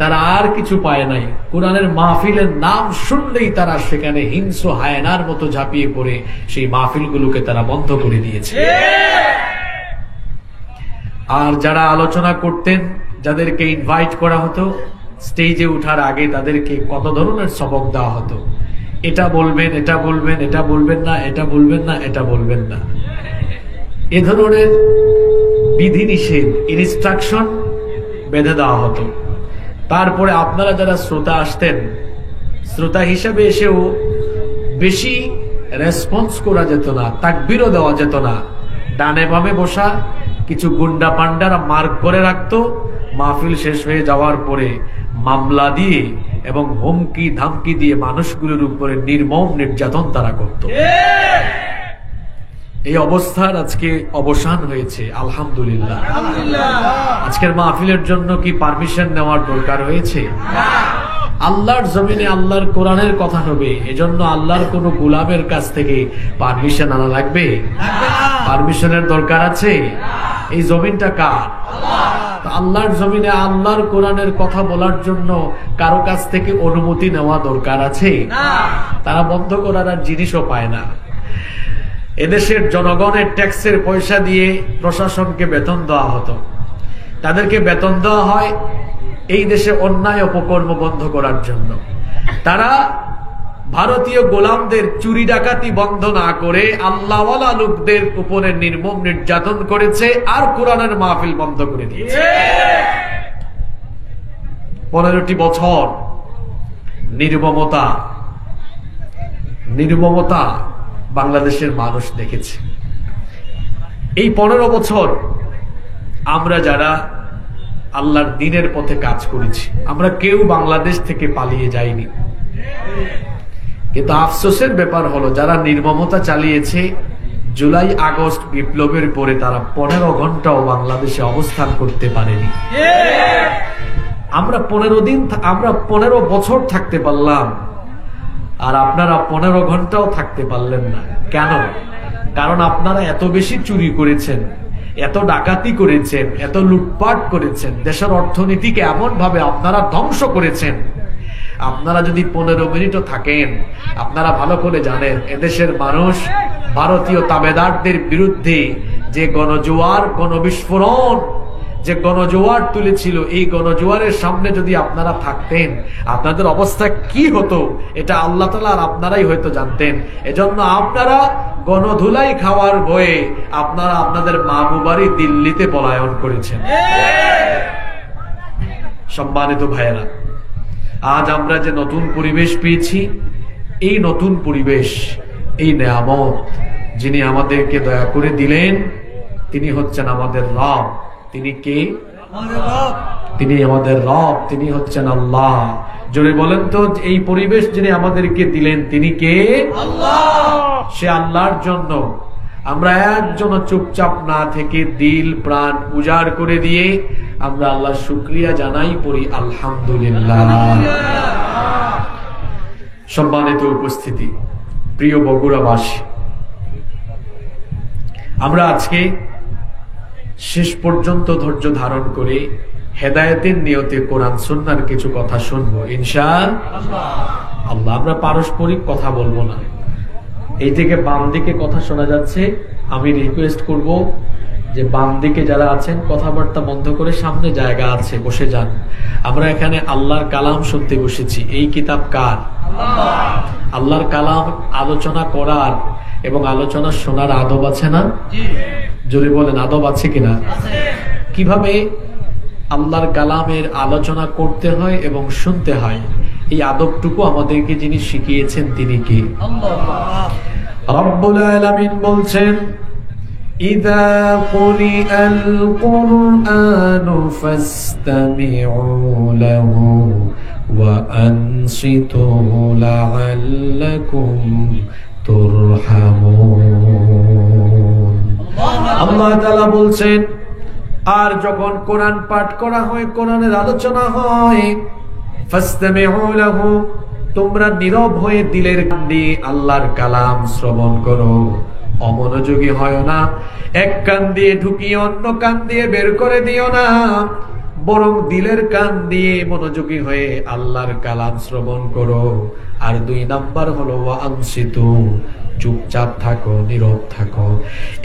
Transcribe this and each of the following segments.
তারা আর কিছু পায় নাই। কোরআনের মাহফিলের নাম শুনলেই তারা সেখানে হিংস্র হায়নার মতো ঝাঁপিয়ে পড়ে সেই মাহফিলগুলোকে তারা বন্ধ করে দিয়েছে। আর যারা আলোচনা করতেন, যাদেরকে ইনভাইট করা হতো, স্টেজে উঠার আগে তাদেরকে কত ধরনের সবক দেওয়া হতো, এটা বলবেন, এটা বলবেন, এটা বলবেন না, এটা বলবেন না, এটা বলবেন না, এ ধরনের বিধিনিষেধ, ইনস্ট্রাকশন বেঁধে দেওয়া হতো। তারপরে আপনারা যারা শ্রোতা আসতেন, শ্রোতা হিসেবে এসেও বেশি রেসপন্স করা যেত না, তাকবীরও দেওয়া যেত না। ডানে বামে বসা কিছু গুন্ডা পান্ডারা মার্ক করে রাখতো। মাহফিল শেষ হয়ে যাওয়ার পরে মামলা দিয়ে এবং হুমকি ধামকি দিয়ে মানুষগুলোর উপরে নির্মম নির্যাতন তারা করত। এই অবস্থার আজকে অবসান হয়েছে, আলহামদুলিল্লাহ। আজকের মাহফিলের জন্য কি পারমিশন নেওয়ার দরকার হয়েছে? আল্লাহর জমিনে আল্লাহর কোরআনের কথা হবে, এজন্য আল্লাহর কোন গোলামের কাছ থেকে পারমিশন আনা লাগবে? পারমিশনের দরকার আছে? এই জমিনটা কার? আল্লাহর জমিনে আল্লাহর কোরআনের কথা বলার জন্য কারো কাছ থেকে অনুমতি নেওয়া দরকার আছে? তারা বন্ধ করার আর জিনিসও পায় না। এদেশের জনগণের ট্যাক্সের পয়সা দিয়ে প্রশাসনকে বেতন দেওয়া হতো। তাদেরকে বেতন দেওয়া হয় এই দেশে অন্যায় অপকর্ম বন্ধ করার জন্য। তারা ভারতীয় গোলামদের চুরি ডাকাতি বন্ধ না করে আল্লাহওয়ালা লোকদের উপরে নির্মম নির্যাতন করেছে, আর কোরআনের মাহফিল বন্ধ করে দিয়েছে। 15টি বছর নির্মমতা বাংলাদেশের মানুষ দেখেছে। এই 15 বছর আমরা যারা আল্লাহর দ্বীনের পথে কাজ করেছি, আমরা কেউ বাংলাদেশ থেকে পালিয়ে যাইনি। কিন্তু আফসোসের ব্যাপার হলো, যারা নির্মমতা চালিয়েছে, জুলাই আগস্ট বিপ্লবের পরে তারা 15 ঘন্টাও বাংলাদেশে অবস্থান করতে পারেনি। আমরা 15 বছর থাকতে পারলাম, আর আপনারা 15 ঘন্টাও থাকতে পারলেন না। কেন? কারণ আপনারা এত বেশি চুরি করেছেন, এত ডাকাতি করেছেন, এত লুটপাট করেছেন, দেশের অর্থনীতিকে এমন ভাবে আপনারা ধ্বংস করেছেন। আপনারা যদি 15 মিনিটও থাকেন, আপনারা ভালো করে জানেন এদেশের মানুষ ভারতীয় তাবেদারদের বিরুদ্ধে যে গণজোয়ার, গণবিস্ফোরণ, যে গণজোয়ার তুলেছিল, এই গণজোয়ারের সামনে যদি আপনারা থাকতেন, আপনাদের অবস্থা কি হতো এটা আল্লাহ তাআলা আর আপনারাই হয়তো জানতেন। এজন্য আপনারা গণধুলাই খাওয়ার ভয়ে আপনারা আপনাদের মাহবুবাড়ি দিল্লিতে পলায়ন করেছেন। সম্মানিত ভাইয়েরা, আজ আমরা যে নতুন পরিবেশ পেয়েছি, এই নতুন পরিবেশ, এই নেয়ামত যিনি আমাদেরকে দয়া করে দিলেন, তিনি হচ্ছেন আমাদের রব। তিনি কে? তিনি আমাদের রব, তিনি হচ্ছেন আল্লাহ। জোরে বলেন তো, এই পরিবেশ যিনি আমাদেরকে দিলেন তিনি কে? আল্লাহ। সে আল্লাহর জন্য আমরা একজন চুপচাপ না থেকে দিল প্রাণ উজাড় করে দিয়ে আমরা আল্লাহর শুকরিয়া জানাই, পড়ি আলহামদুলিল্লাহ। সম্মানিত উপস্থিতি, প্রিয় বগুড়াবাসী, আমরা আজকে শেষ পর্যন্ত ধৈর্য ধারণ করে হেদায়েতের নিয়তে কোরআন সুন্নাহর কিছু কথা শুনবো ইনশাআল্লাহ। আমরা পারস্পরিক কথা বলবো না। এই থেকে বাম দিকে কথা শোনা যাচ্ছে, আমি রিকোয়েস্ট করব যে বাম দিকে যারা আছেন কথাবার্তা বন্ধ করে সামনে জায়গা আছে, বসে যান। আমরা এখানে আল্লাহর কালাম শুনতে বসেছি। এই কিতাব কার? আল্লাহর কালাম আলোচনা করার এবং আলোচনা শোনার আদব আছে না? জোরে বলেন, আদব আছে কিনা? কিভাবে আল্লাহর কালামের আলোচনা করতে হয় এবং শুনতে হয়, এই আদবটুকু আমাদেরকে যিনি শিখিয়েছেন তিনি কে? রব্বুল আলামিন বলছেন, ইযা কুরিআল কুরআনু ফাসতামিউ লাহু ওয়া আনসিতু লাআল্লাকুম তুরহামুন। আল্লাহ তাআলা বলছেন, আর যখন কোরআন পাঠ করা হয়, কোরআনের আলোচনা হয়, ফাসতামিউ লাহু, তোমরা নীরব হয়ে দিলের কান দিয়ে আল্লাহর কালাম শ্রবণ করো, অমনোযোগী হয় না। এক কান দিয়ে ঢুকিয়ে অন্য কান দিয়ে বের করে দিও না। বরং দিলের কান দিয়ে মনোযোগী হয়ে আল্লাহর কালাম শ্রবণ করো। আর 2 নাম্বার হলো ওয়ানসিতু, চুপচাপ থাকো, নীরব থাকো।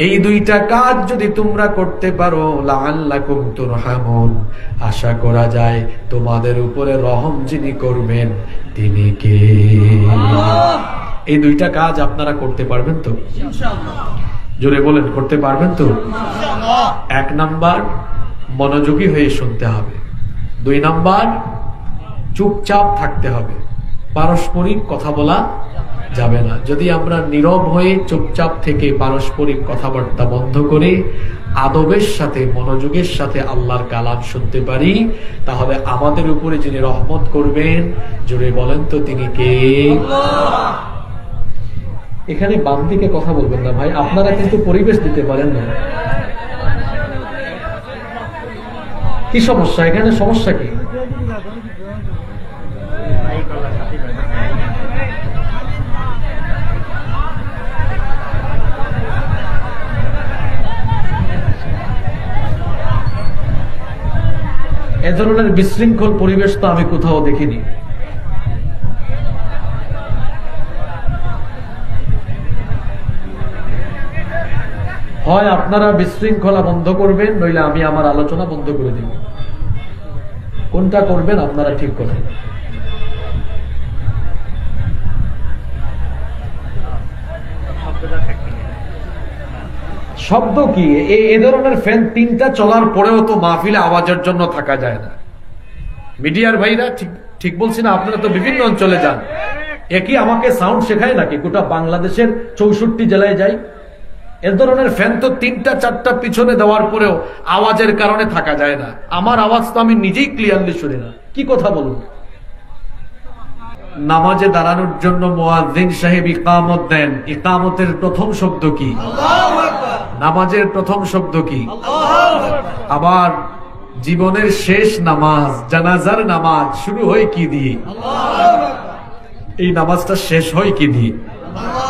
এই 2টা কাজ যদি তোমরা করতে পারো, লাআল্লাকুম তুরহামুন, আশা করা যায় তোমাদের উপরে রহম যিনি করবেন তিনি কে? এই 2টা কাজ আপনারা করতে পারবেন তো? ইনশাআল্লাহ। জোরে বলেন, করতে পারবেন তো? ইনশাআল্লাহ। 1 নাম্বার মনোযোগী হয়ে শুনতে হবে, 2 নাম্বার চুপচাপ থাকতে হবে, পারস্পরিক কথা বলা যাবে না। যদি আমরা নীরব হয়ে চুপচাপ থেকে পারস্পরিক কথাবার্তা বন্ধ করে আদবের সাথে মনোযোগের সাথে আল্লাহর কালাম শুনতে পারি, তাহলে আমাদের উপরে যিনি রহমত করবেন, জোরে বলেন তো তিনি কে? এখানে বাম দিকে কথা বলবেন না ভাই, আপনারা কিন্তু পরিবেশ দিতে পারেন না। কি সমস্যা এখানে? সমস্যা কি? এ ধরনের বিশৃঙ্খল পরিবেশ তো আমি কোথাও দেখিনি। হয় আপনারা বিশৃঙ্খলা বন্ধ করবেন, নইলে আমি আমার আলোচনা বন্ধ করে দিব। কোনটা করবেন আপনারা ঠিক করেন। শব্দ কি? এই ধরনের ফ্যান 3টা চলার পরেও তো মাহফিলে আওয়াজের জন্য থাকা যায় না। মিডিয়ার ভাইরা ঠিক বলছি না? আপনারা তো বিভিন্ন অঞ্চলে যান, একই আমাকে সাউন্ড শেখায় নাকি? গোটা বাংলাদেশের 64 জেলায় যাই, এ ধরনের ফ্যান তো 3টা 4টা পিছনে দেওয়ার পরেও আওয়াজের কারণে থাকা যায় না। আমার আওয়াজ তো আমি নিজেই ক্লিয়ারলি শুনি না। কি কথা বলুন? নামাজে দাঁড়ানোর জন্য মুয়াজ্জিন সাহেব ইকামত দেন, ইকামতের প্রথম শব্দ কি? আল্লাহু আকবার। নামাজের প্রথম শব্দ কি? আল্লাহু আকবার। আবার জীবনের শেষ নামাজ, জানাজার নামাজ শুরু হয় কি দিয়ে? আল্লাহু আকবার। এই নামাজটা শেষ হয় কি দিয়ে? আল্লাহু।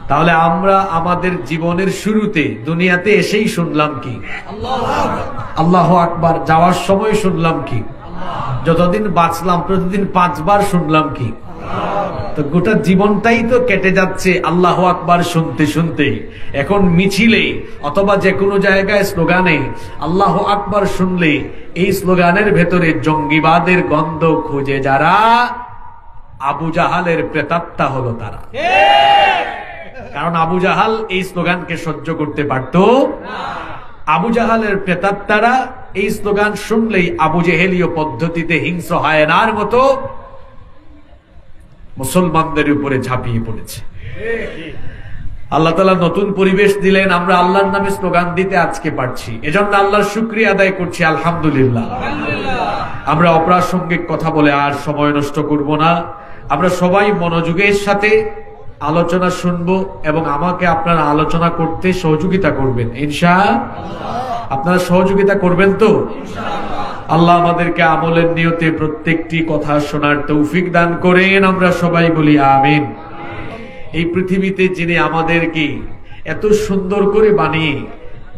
তাহলে আমরা আমাদের জীবনের শুরুতে দুনিয়াতে এসেই শুনলাম কি? আল্লাহু আকবার। যাওয়ার সময় শুনলাম কি? যতদিন বাঁচলাম প্রতিদিন 5 বার শুনলাম কি? তো গোটা জীবনটাই তো কেটে যাচ্ছে আল্লাহু আকবার শুনতে শুনতে। এখন মিছিলে অথবা যে কোনো জায়গায় স্লোগানে আল্লাহু আকবার শুনলে এই স্লোগানের ভেতরে জঙ্গিবাদের গন্ধ খুঁজে যারা, আবু জাহালের প্রেতাত্মা হলো তারা। কারণ আবু জাহাল এই স্লোগানকে সহ্য করতে পারত না। আবু জাহালের প্রেতাত্মারা এই স্লোগান শুনলেই আবু জেহেলীয় পদ্ধতিতে হিংস্র হায়নার মতো মুসলমানদের উপরে ঝাঁপিয়ে পড়েছে। আল্লাহ তাআলা নতুন পরিবেশ দিলেন, আমরা আল্লাহর নামে স্লোগান দিতে আজকে পারছি। এজন্য আল্লাহর শুকরিয়া আদায় করছি, আলহামদুলিল্লাহ। আমরা অপ্রাসঙ্গিক কথা বলে আর সময় নষ্ট করব না। আমরা সবাই মনোযোগের সাথে আলোচনা শুনবো এবং আমাকে আপনারা আলোচনা করতে সহযোগিতা করবেন ইনশাআল্লাহ। আপনারা সহযোগিতা করবেন তো? আল্লাহ আমাদেরকে আমলের নিয়তে প্রত্যেকটি কথা শোনার তৌফিক দান করেন। আমরা সবাই বলি আমিন। এই পৃথিবীতে যিনি আমাদেরকে এত সুন্দর করে বানিয়ে,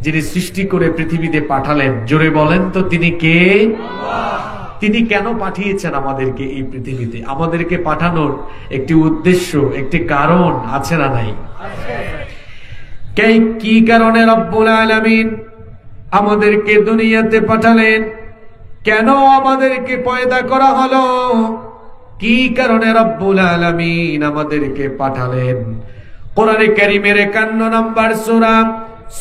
যিনি সৃষ্টি করে পৃথিবীতে পাঠালেন, জোরে বলেন তো তিনি কে? তিনি কেন পাঠিয়েছেন আমাদেরকে এই পৃথিবীতে? আমাদেরকে পাঠানোর একটি উদ্দেশ্য, একটি কারণ আছে না নাই? কি কারণে রব্বুল আলামিন আমাদেরকে দুনিয়াতে পাঠালেন? কেন আমাদেরকে পয়দা করা হলো? কি কারণে রব্বুল আলামিন আমাদেরকে পাঠালেন? কোরআনে কারীমের 51 নম্বর সূরা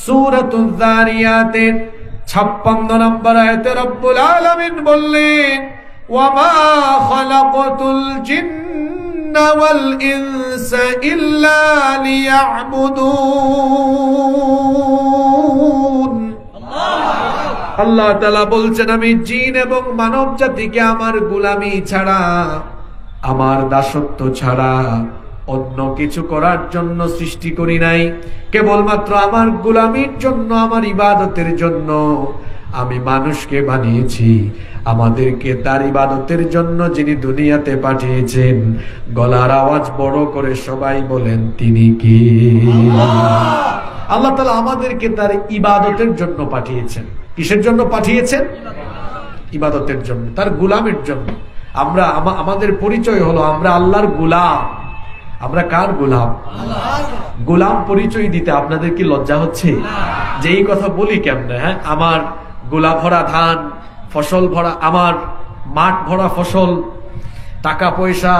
সূরাতুয যারিয়াতের 56 নম্বর আয়াতে রব্বুল আলামিন বললেন, ওয়ামা খালাকাতুল জিন্না ওয়াল ইনসা ইল্লা লিয়াবুদুন। আল্লাহ তাআলা বলছেন, আমি জিন এবং মানব জাতিকে আমার গোলামি ছাড়া, আমার দাসত্ব ছাড়া অন্য কিছু করার জন্য সৃষ্টি করি নাই। কেবলমাত্র আমার গোলামির জন্য, আমার ইবাদতের জন্য আমি মানুষকে বানিয়েছি। আমাদেরকে তার ইবাদতের জন্য যিনি দুনিয়াতে পাঠিয়েছেন, গলার আওয়াজ বড় করে সবাই বলেন তিনি কি? আল্লাহ তাআলা আমাদেরকে তার ইবাদতের জন্য পাঠিয়েছেন। কিসের জন্য পাঠিয়েছেন? ইবাদতের জন্য, তার গোলামের জন্য। আমরা আমাদের পরিচয় হলো আমরা আল্লাহর গোলাম। আমরা কার গোলাম? গোলাম পরিচয় দিতে আপনাদের কি লজ্জা হচ্ছে? যে এই কথা বলি কেমনে? হ্যাঁ, আমার গোলা ভরা ধান, ফসল ভরা, আমার মাঠ ভরা ফসল, টাকা পয়সা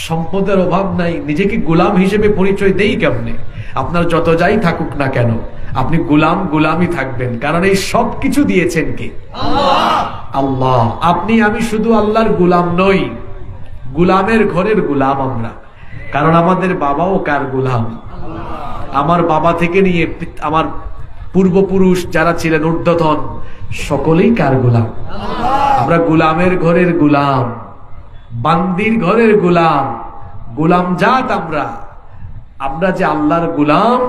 সম্পদের অভাব নাই, নিজেকে গোলাম হিসেবে পরিচয় দেই কেমনে? আপনার যত যাই থাকুক না কেন, আপনি গোলামই থাকবেন, কারণ এই সব কিছু দিয়েছেন কে? আল্লাহ। আপনি আমি শুধু আল্লাহর গোলাম নই, গোলামের ঘরের গোলাম আমরা। কারণ আমাদের বাবাও কার গোলাম? আমার বাবা থেকে নিয়ে আমার পূর্বপুরুষ যারা ছিলেন ঊর্ধ্বতন, সকলেই কার গোলাম? আমরা গোলামের ঘরের গোলাম, বান্দির ঘরের গোলাম, গোলাম জাত আমরা। আমরা যে আল্লাহর গোলাম,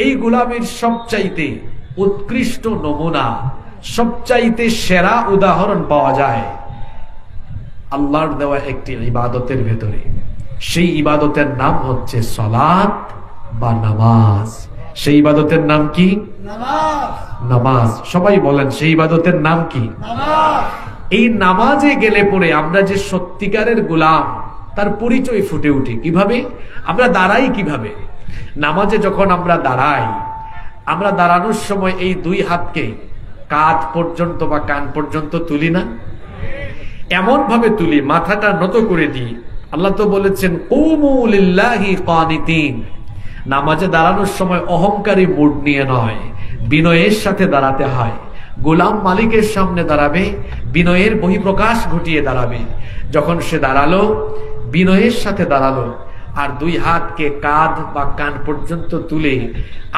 এই গোলামের সবচাইতে উৎকৃষ্ট নমুনা, সবচাইতে সেরা উদাহরণ পাওয়া যায় আল্লাহর দেওয়া একটি ইবাদতের ভেতরে। সেই ইবাদতের নাম হচ্ছে সালাত বা নামাজ। সেই ইবাদতের নাম কি? নামাজ। সবাই বলেন, সেই ইবাদতের নাম কি? এই নামাজে গেলে পরে আমরা যে সত্যিকারের গোলাম, তার পরিচয় ফুটে উঠে। কিভাবে? আমরা দাঁড়াই কিভাবে? নামাজে যখন আমরা দাঁড়াই, আমরা দাঁড়ানোর সময় এই দুই হাতকে কাঁধ পর্যন্ত বা কান পর্যন্ত তুলি না? এমন ভাবে তুলি, মাথাটা নত করে দিই। আল্লাহ তো বলেছেন কুমু লিল্লাহি কানিতিন। নামাজে দাঁড়ানোর সময় অহংকারী মুড নিয়ে নয়, বিনয়ের সাথে দাঁড়াতে হয়। গোলাম মালিকের সামনে দাঁড়াবে, বিনয়ের বহিঃপ্রকাশ ঘটিয়ে দাঁড়াবে। যখন সে দাঁড়ালো, বিনয়ের সাথে দাঁড়ালো, আর দুই হাতকে কাঁধ বা কান পর্যন্ত তুলে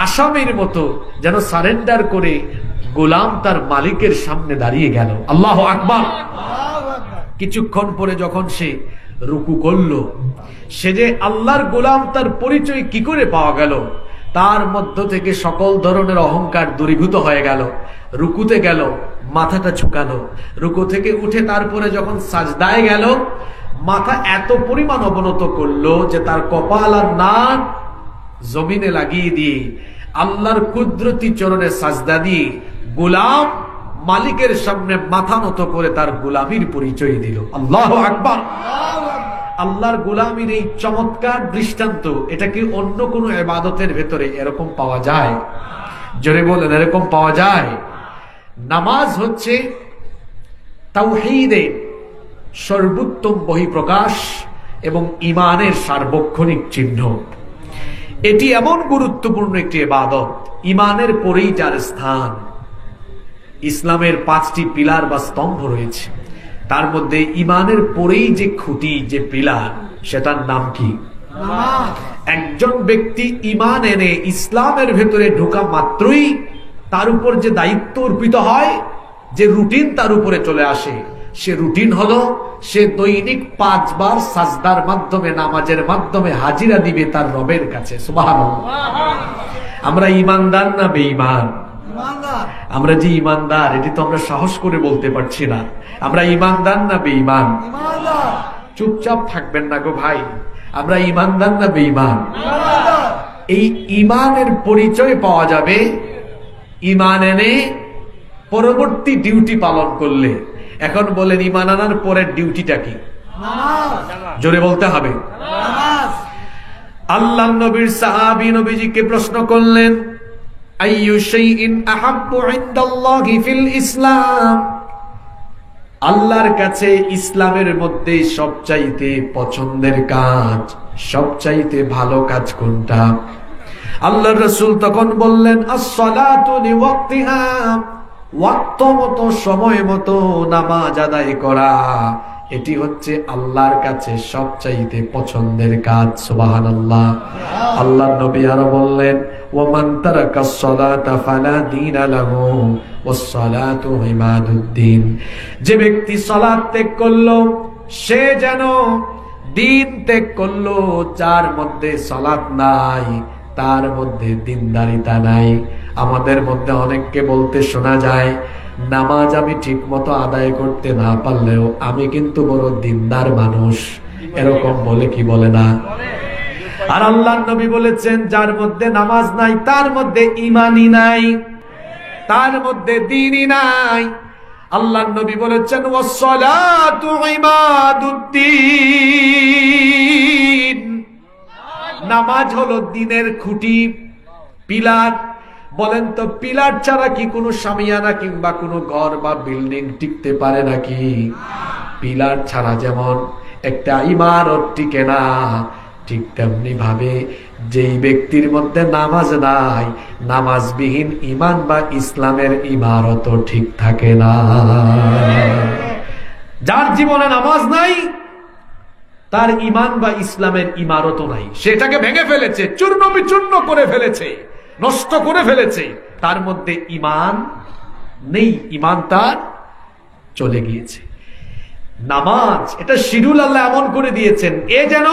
আসামের মতো যেন সারেন্ডার করে গোলাম তার মালিকের সামনে দাঁড়িয়ে গেল। আল্লাহু আকবার। কিছুক্ষণ পরে যখন সে রুকু করলো, সে যে আল্লাহর গোলাম, তার পরিচয় কি করে পাওয়া গেল? তার মধ্য থেকে সকল ধরনের অহংকার দূরীভূত হয়ে গেল। রুকুতে গেল, মাথাটা ঝুঁকালো। রুকু থেকে উঠে তারপরে যখন সাজদায় গেল, মাথা এত পরিমাণ অবনত করলো যে তার কপাল আর নাক জমিনে লাগিয়ে দিয়ে আল্লাহর কুদরতি চরণে সাজদা দিয়ে গোলাম মালিকের সামনে মাথা নত করে তার গোলামির পরিচয় দিল। আল্লাহু আকবার। আল্লাহর গোলামির এই চমৎকার দৃষ্টান্ত, এটা কি অন্য কোনো ইবাদতের ভেতরে এরকম পাওয়া যায়? জোরে বলেন, এরকম পাওয়া যায়? নামাজ হচ্ছে তাওহীদের সর্বোত্তম বহিঃপ্রকাশ এবং ঈমানের সার্বক্ষণিক চিহ্ন। এটি এমন গুরুত্বপূর্ণ একটি ইবাদত, ঈমানের পরেই যার স্থান। ইসলামের 5টি পিলার বা স্তম্ভ রয়েছে, তার মধ্যে ঈমানের পরেই যে খুঁটি, যে পিলার, সেটার নাম কি? একজন ব্যক্তি ঈমান এনে ইসলামের ভেতরে ঢোকা মাত্রই তার উপর যে দায়িত্ব অর্পিত হয়, যে রুটিন তার উপরে চলে আসে, সে রুটিন হলো সে দৈনিক 5 বার সাজদার মাধ্যমে, নামাজের মাধ্যমে হাজিরা দিবে তার রবের কাছে। সুবহানাল্লাহ। আমরা ঈমানদার না বেঈমান? আমরা যে ঈমানদার, এটি তো আমরা সাহস করে বলতে পারছি না। আমরা ঈমানদার না বেঈমান? চুপচাপ থাকবেন না গো ভাই। আমরা ঈমানদার না বেঈমান? এই ঈমানের পরিচয় পাওয়া যাবে ঈমান এনে পরবর্তী ডিউটি পালন করলে। এখন বলেন, ঈমান আনার পরের ডিউটিটা কি? জোরে বলতে হবে। আল্লাহ নবীর সাহাবী নবীজিকে প্রশ্ন করলেন, আইয়ু শাইইন আহাব্বু ইনদাল্লাহি ফিল ইসলাম। আল্লাহর কাছে ইসলামের মধ্যে সবচাইতে পছন্দের কাজ, সবচাইতে ভালো কাজ কোনটা? আল্লাহর রাসূল তখন বললেন, আস-সালাতু লিওয়াক্তিহা। ওয়াক্ত মতো, সময় মতো নামাজ আদায় করা, এটি হচ্ছে আল্লাহর কাছে সবচাইতে পছন্দের কাজ। সুবহানাল্লাহ। আল্লাহর নবী আরো বললেন, ওয়ামান তারাকাস সালাতা ফালা দীনা লাহু ওয়াস সালাতু ইমাদুদ্দিন। যে ব্যক্তি সালাত ত্যাগ করলো, সে যেন দিন ত্যাগ করলো। যার মধ্যে সালাত নাই, তার মধ্যে দিনদারিতা নাই। আমাদের মধ্যে অনেককে বলতে শোনা যায়, নামাজ আমি ঠিক মতো আদায় করতে না পারলেও আমি কিন্তু বড় দিনদার মানুষ। এরকম বলে কি বলে না? আর আল্লাহর নবী বলেছেন, যার মধ্যে নামাজ নাই, তার মধ্যে ঈমানই নাই, তার মধ্যে দ্বীনই নাই। আল্লাহর নবী বলেছেন ওয়াসসালাতু ইমাদুদ্দিন, নামাজ হলো দ্বীনের খুঁটি, পিলার। বলেন তো পিলার ছাড়া কি কোনো শামিয়ানা কিংবা কোনো ঘর বা বিল্ডিং টিকতে পারে নাকি? পিলার ছাড়া যেমন একটা ইমারত টিকে না, ঠিক তেমনি ভাবে যেই ব্যক্তির মধ্যে নামাজ নাই, নামাজবিহীন ঈমান বা ইসলামের ইমারত ঠিক থাকে না। যার জীবনে নামাজ নাই, তার ঈমান বা ইসলামের ইমারত নাই, সেটাকে ভেঙে ফেলেছে, চূর্ণ বিচূর্ণ করে ফেলেছে, নষ্ট করে ফেলেছে, তার মধ্যে ঈমান নেই, ঈমান তার চলে গিয়েছে। নামাজ এটা শিডিউল আল্লাহ এমন করে দিয়েছেন, এ যেন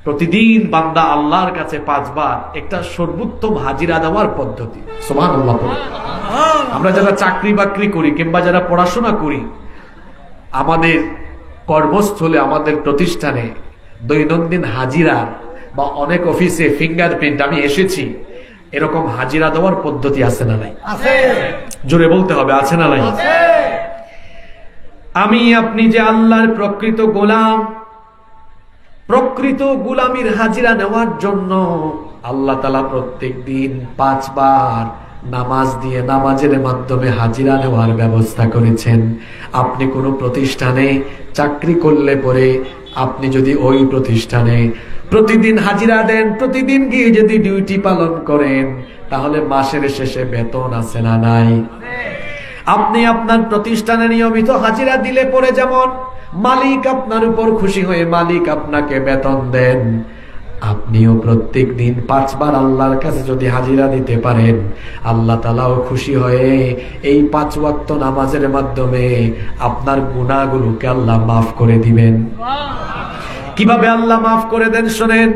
প্রতিদিন বান্দা আল্লাহর কাছে 5 বার একটা সর্বোত্তম হাজিরা দেওয়ার পদ্ধতি। সুবহানাল্লাহ। আমরা যারা চাকরি বাকরি করি কিংবা যারা পড়াশোনা করি, আমাদের কর্মস্থলে, আমাদের প্রতিষ্ঠানে দৈনন্দিন হাজিরা বা অনেক অফিসে ফিঙ্গারপ্রিন্ট, আমি এসেছি, এরকম হাজিরা দেওয়ার পদ্ধতি আছে না নাই? জোরে বলতে হবে, আছে না নাই? আমি আপনি যে আল্লাহর প্রকৃত গোলাম, প্রকৃত গোলামির হাজিরা নেওয়ার জন্য আল্লাহ তাআলা প্রত্যেক দিন 5 বার নামাজ দিয়ে, নামাজের মাধ্যমে হাজিরা নেওয়ার ব্যবস্থা করেছেন। আপনি কোনো প্রতিষ্ঠানে চাকরি করলে পরে আপনি যদি ওই প্রতিষ্ঠানে প্রতিদিন হাজিরা দেন, প্রতিদিন গিয়ে যদি ডিউটি পালন করেন, তাহলে মাসের শেষে বেতন আছে না নাই? আপনি আপনার প্রতিষ্ঠানে নিয়মিত হাজিরা দিলে পরে যেমন মালিক আপনার উপর খুশি হয়ে মালিক আপনাকে বেতন দেন, আপনিও প্রত্যেক দিন 5 বার আল্লাহর কাছে যদি হাজিরা দিতে পারেন, আল্লাহ তাআলাও খুশি হয়ে এই 5 ওয়াক্ত নামাজের মাধ্যমে আপনার গুনাহগুলোকে আল্লাহ মাফ করে দিবেন। কিভাবে আল্লাহ মাফ করে দেন শোনেন।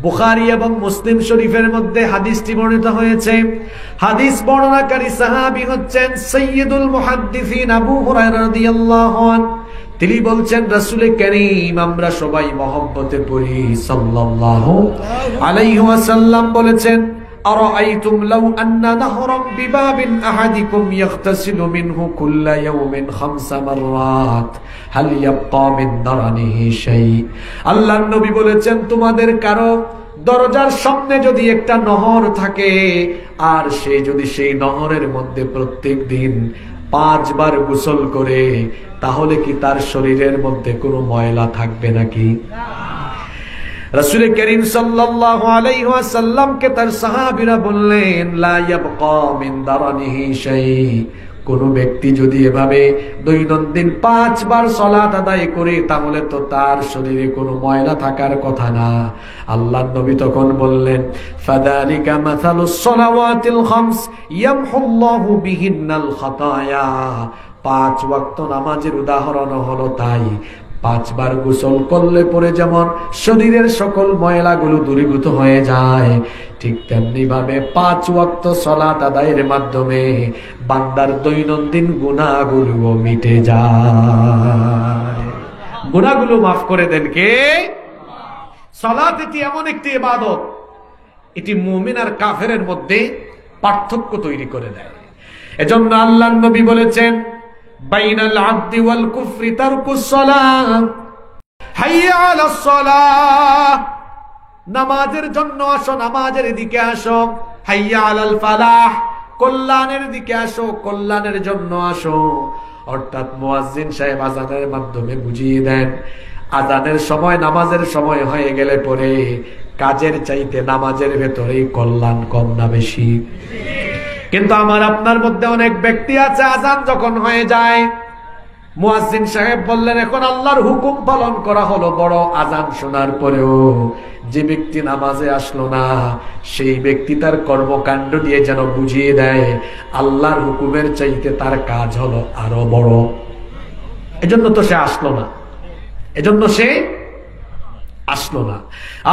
বুখারী এবং মুসলিম শরীফের মধ্যে হাদিসটি বর্ণিত হয়েছে। হাদিস বর্ণনাকারী সাহাবী হচ্ছেন সাইয়্যিদুল মুহাদ্দিসিন আবু হুরায়রা রাদিয়াল্লাহু আনহু। তিনি বলছেন, রাসূল কারীম আমরা সবাই মহব্বতে পড়ি সাল্লাল্লাহু আলাইহি ওয়াসাল্লাম বলেছেন, আরাআইতুম লাউ আন্না নাহরাম বিবাবিন আহাদিকুম ইয়াগতাসিলু মিনহু কুল্লা ইয়াওমিন 5 মাররাত হাল ইয়াবকা মিন দারানিহি শাই। আল্লাহর নবী বলেছেন, তোমাদের কারো দরজার সামনে যদি একটা নহর থাকে, আর সে যদি সেই নহরের মধ্যে প্রত্যেক দিন 5 বার গোসল করে, তাহলে কি তার শরীরের মধ্যে কোনো ময়লা থাকবে নাকি? রাসূল করিম সাল্লাল্লাহু আলাইহি ওয়াসাল্লামকে তার সাহাবীরা বললেন, লা ইয়াবকা মিন দারানিহি শাই। কোন ব্যক্তি যদি এভাবে দৈনন্দিন 5 বার সালাত আদায় করে, তাহলে তো তার শরীরে কোনো ময়লা থাকার কথা না। আল্লাহর নবী তখন বললেন, ফাযালিকা মাসালুস সালাওয়াতিল 5 ইয়ামহুল্লাহু বিহিন্নাল খাতায়া। 5 ওয়াক্ত নামাজের উদাহরণ হলো তাই। 5 বার গোসল করলে পরে যেমন শরীরের সকল ময়লাগুলো দূরীভূত হয়ে যায়, ঠিক তেমনি ভাবে 5 ওয়াক্ত সালাত আদায়ের মাধ্যমে বান্দার দৈনন্দিন গুনাহগুলো মিটে যায়। গুনাহগুলো মাফ করে দেন কে? সালাত এটি এমন একটি ইবাদত, এটি মুমিন আর কাফেরের মধ্যে পার্থক্য তৈরি করে দেয়। এজন্য আল্লাহর নবী বলেছেন, বাইনাল আবদি ওয়াল কুফরি তারকুস সালাহ, হাইয়া আলাস সালাহ। নামাজের জন্য আসো, নামাজের দিকে আসো। হাইয়া আলাল ফালাহ, কল্যাণের দিকে আসো, কল্যাণের জন্য আসো। অর্থাৎ মুয়াজ্জিন সাহেব আযানের মাধ্যমে বুঝিয়ে দেন, আযানের সময়, নামাজের সময় হয়ে গেলে পরে কাজের চাইতে নামাজের ভেতরেই কল্যাণ কম না বেশি? কিন্তু আমার আপনার মধ্যে অনেক ব্যক্তি আছে, আযান যখন হয়ে যায়, মুয়াজ্জিন সাহেব বললেন এখন আল্লাহর হুকুম পালন করা হলো, বড় আযান শোনার পরেও যে ব্যক্তি নামাজে আসলো না, সেই ব্যক্তি তার কর্মকাণ্ড দিয়ে যেন বুঝিয়ে দেয় আল্লাহর হুকুমের চাইতে তার কাজ হলো আরো বড়। এজন্য তো সে আসলো না, এজন্য সে আসলো না।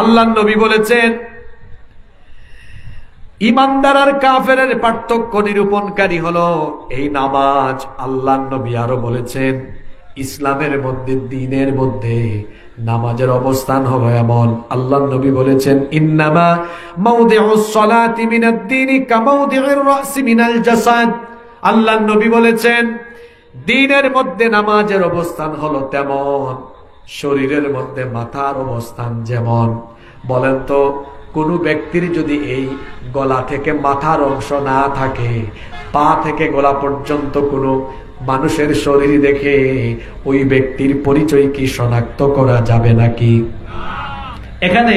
আল্লাহর নবী বলেছেন, ইমানদার আর কাফেরের পার্থক্য নিরূপণকারী হলো এই নামাজ। আল্লাহর নবী আরো বলেছেন, ইসলামের মধ্যে, দ্বীনের মধ্যে নামাজের অবস্থান হলো এমন। আল্লাহর নবী বলেছেন, ইন্নামা মাউদিউস সালাতি মিনাদ দ্বীনি কামাউদিউর রাসি মিনাল জাসাদ। আল্লাহ নবী বলেছেন, দিনের মধ্যে নামাজের অবস্থান হলো তেমন, শরীরের মধ্যে মাথার অবস্থান যেমন। বলেন তো, কোন ব্যক্তির যদি এই গলা থেকে মাথার অংশ না থাকে, পা থেকে গলা পর্যন্ত কোনো মানুষের শরীর দেখে ওই ব্যক্তির পরিচয় কি শনাক্ত করা যাবে নাকি? এখানে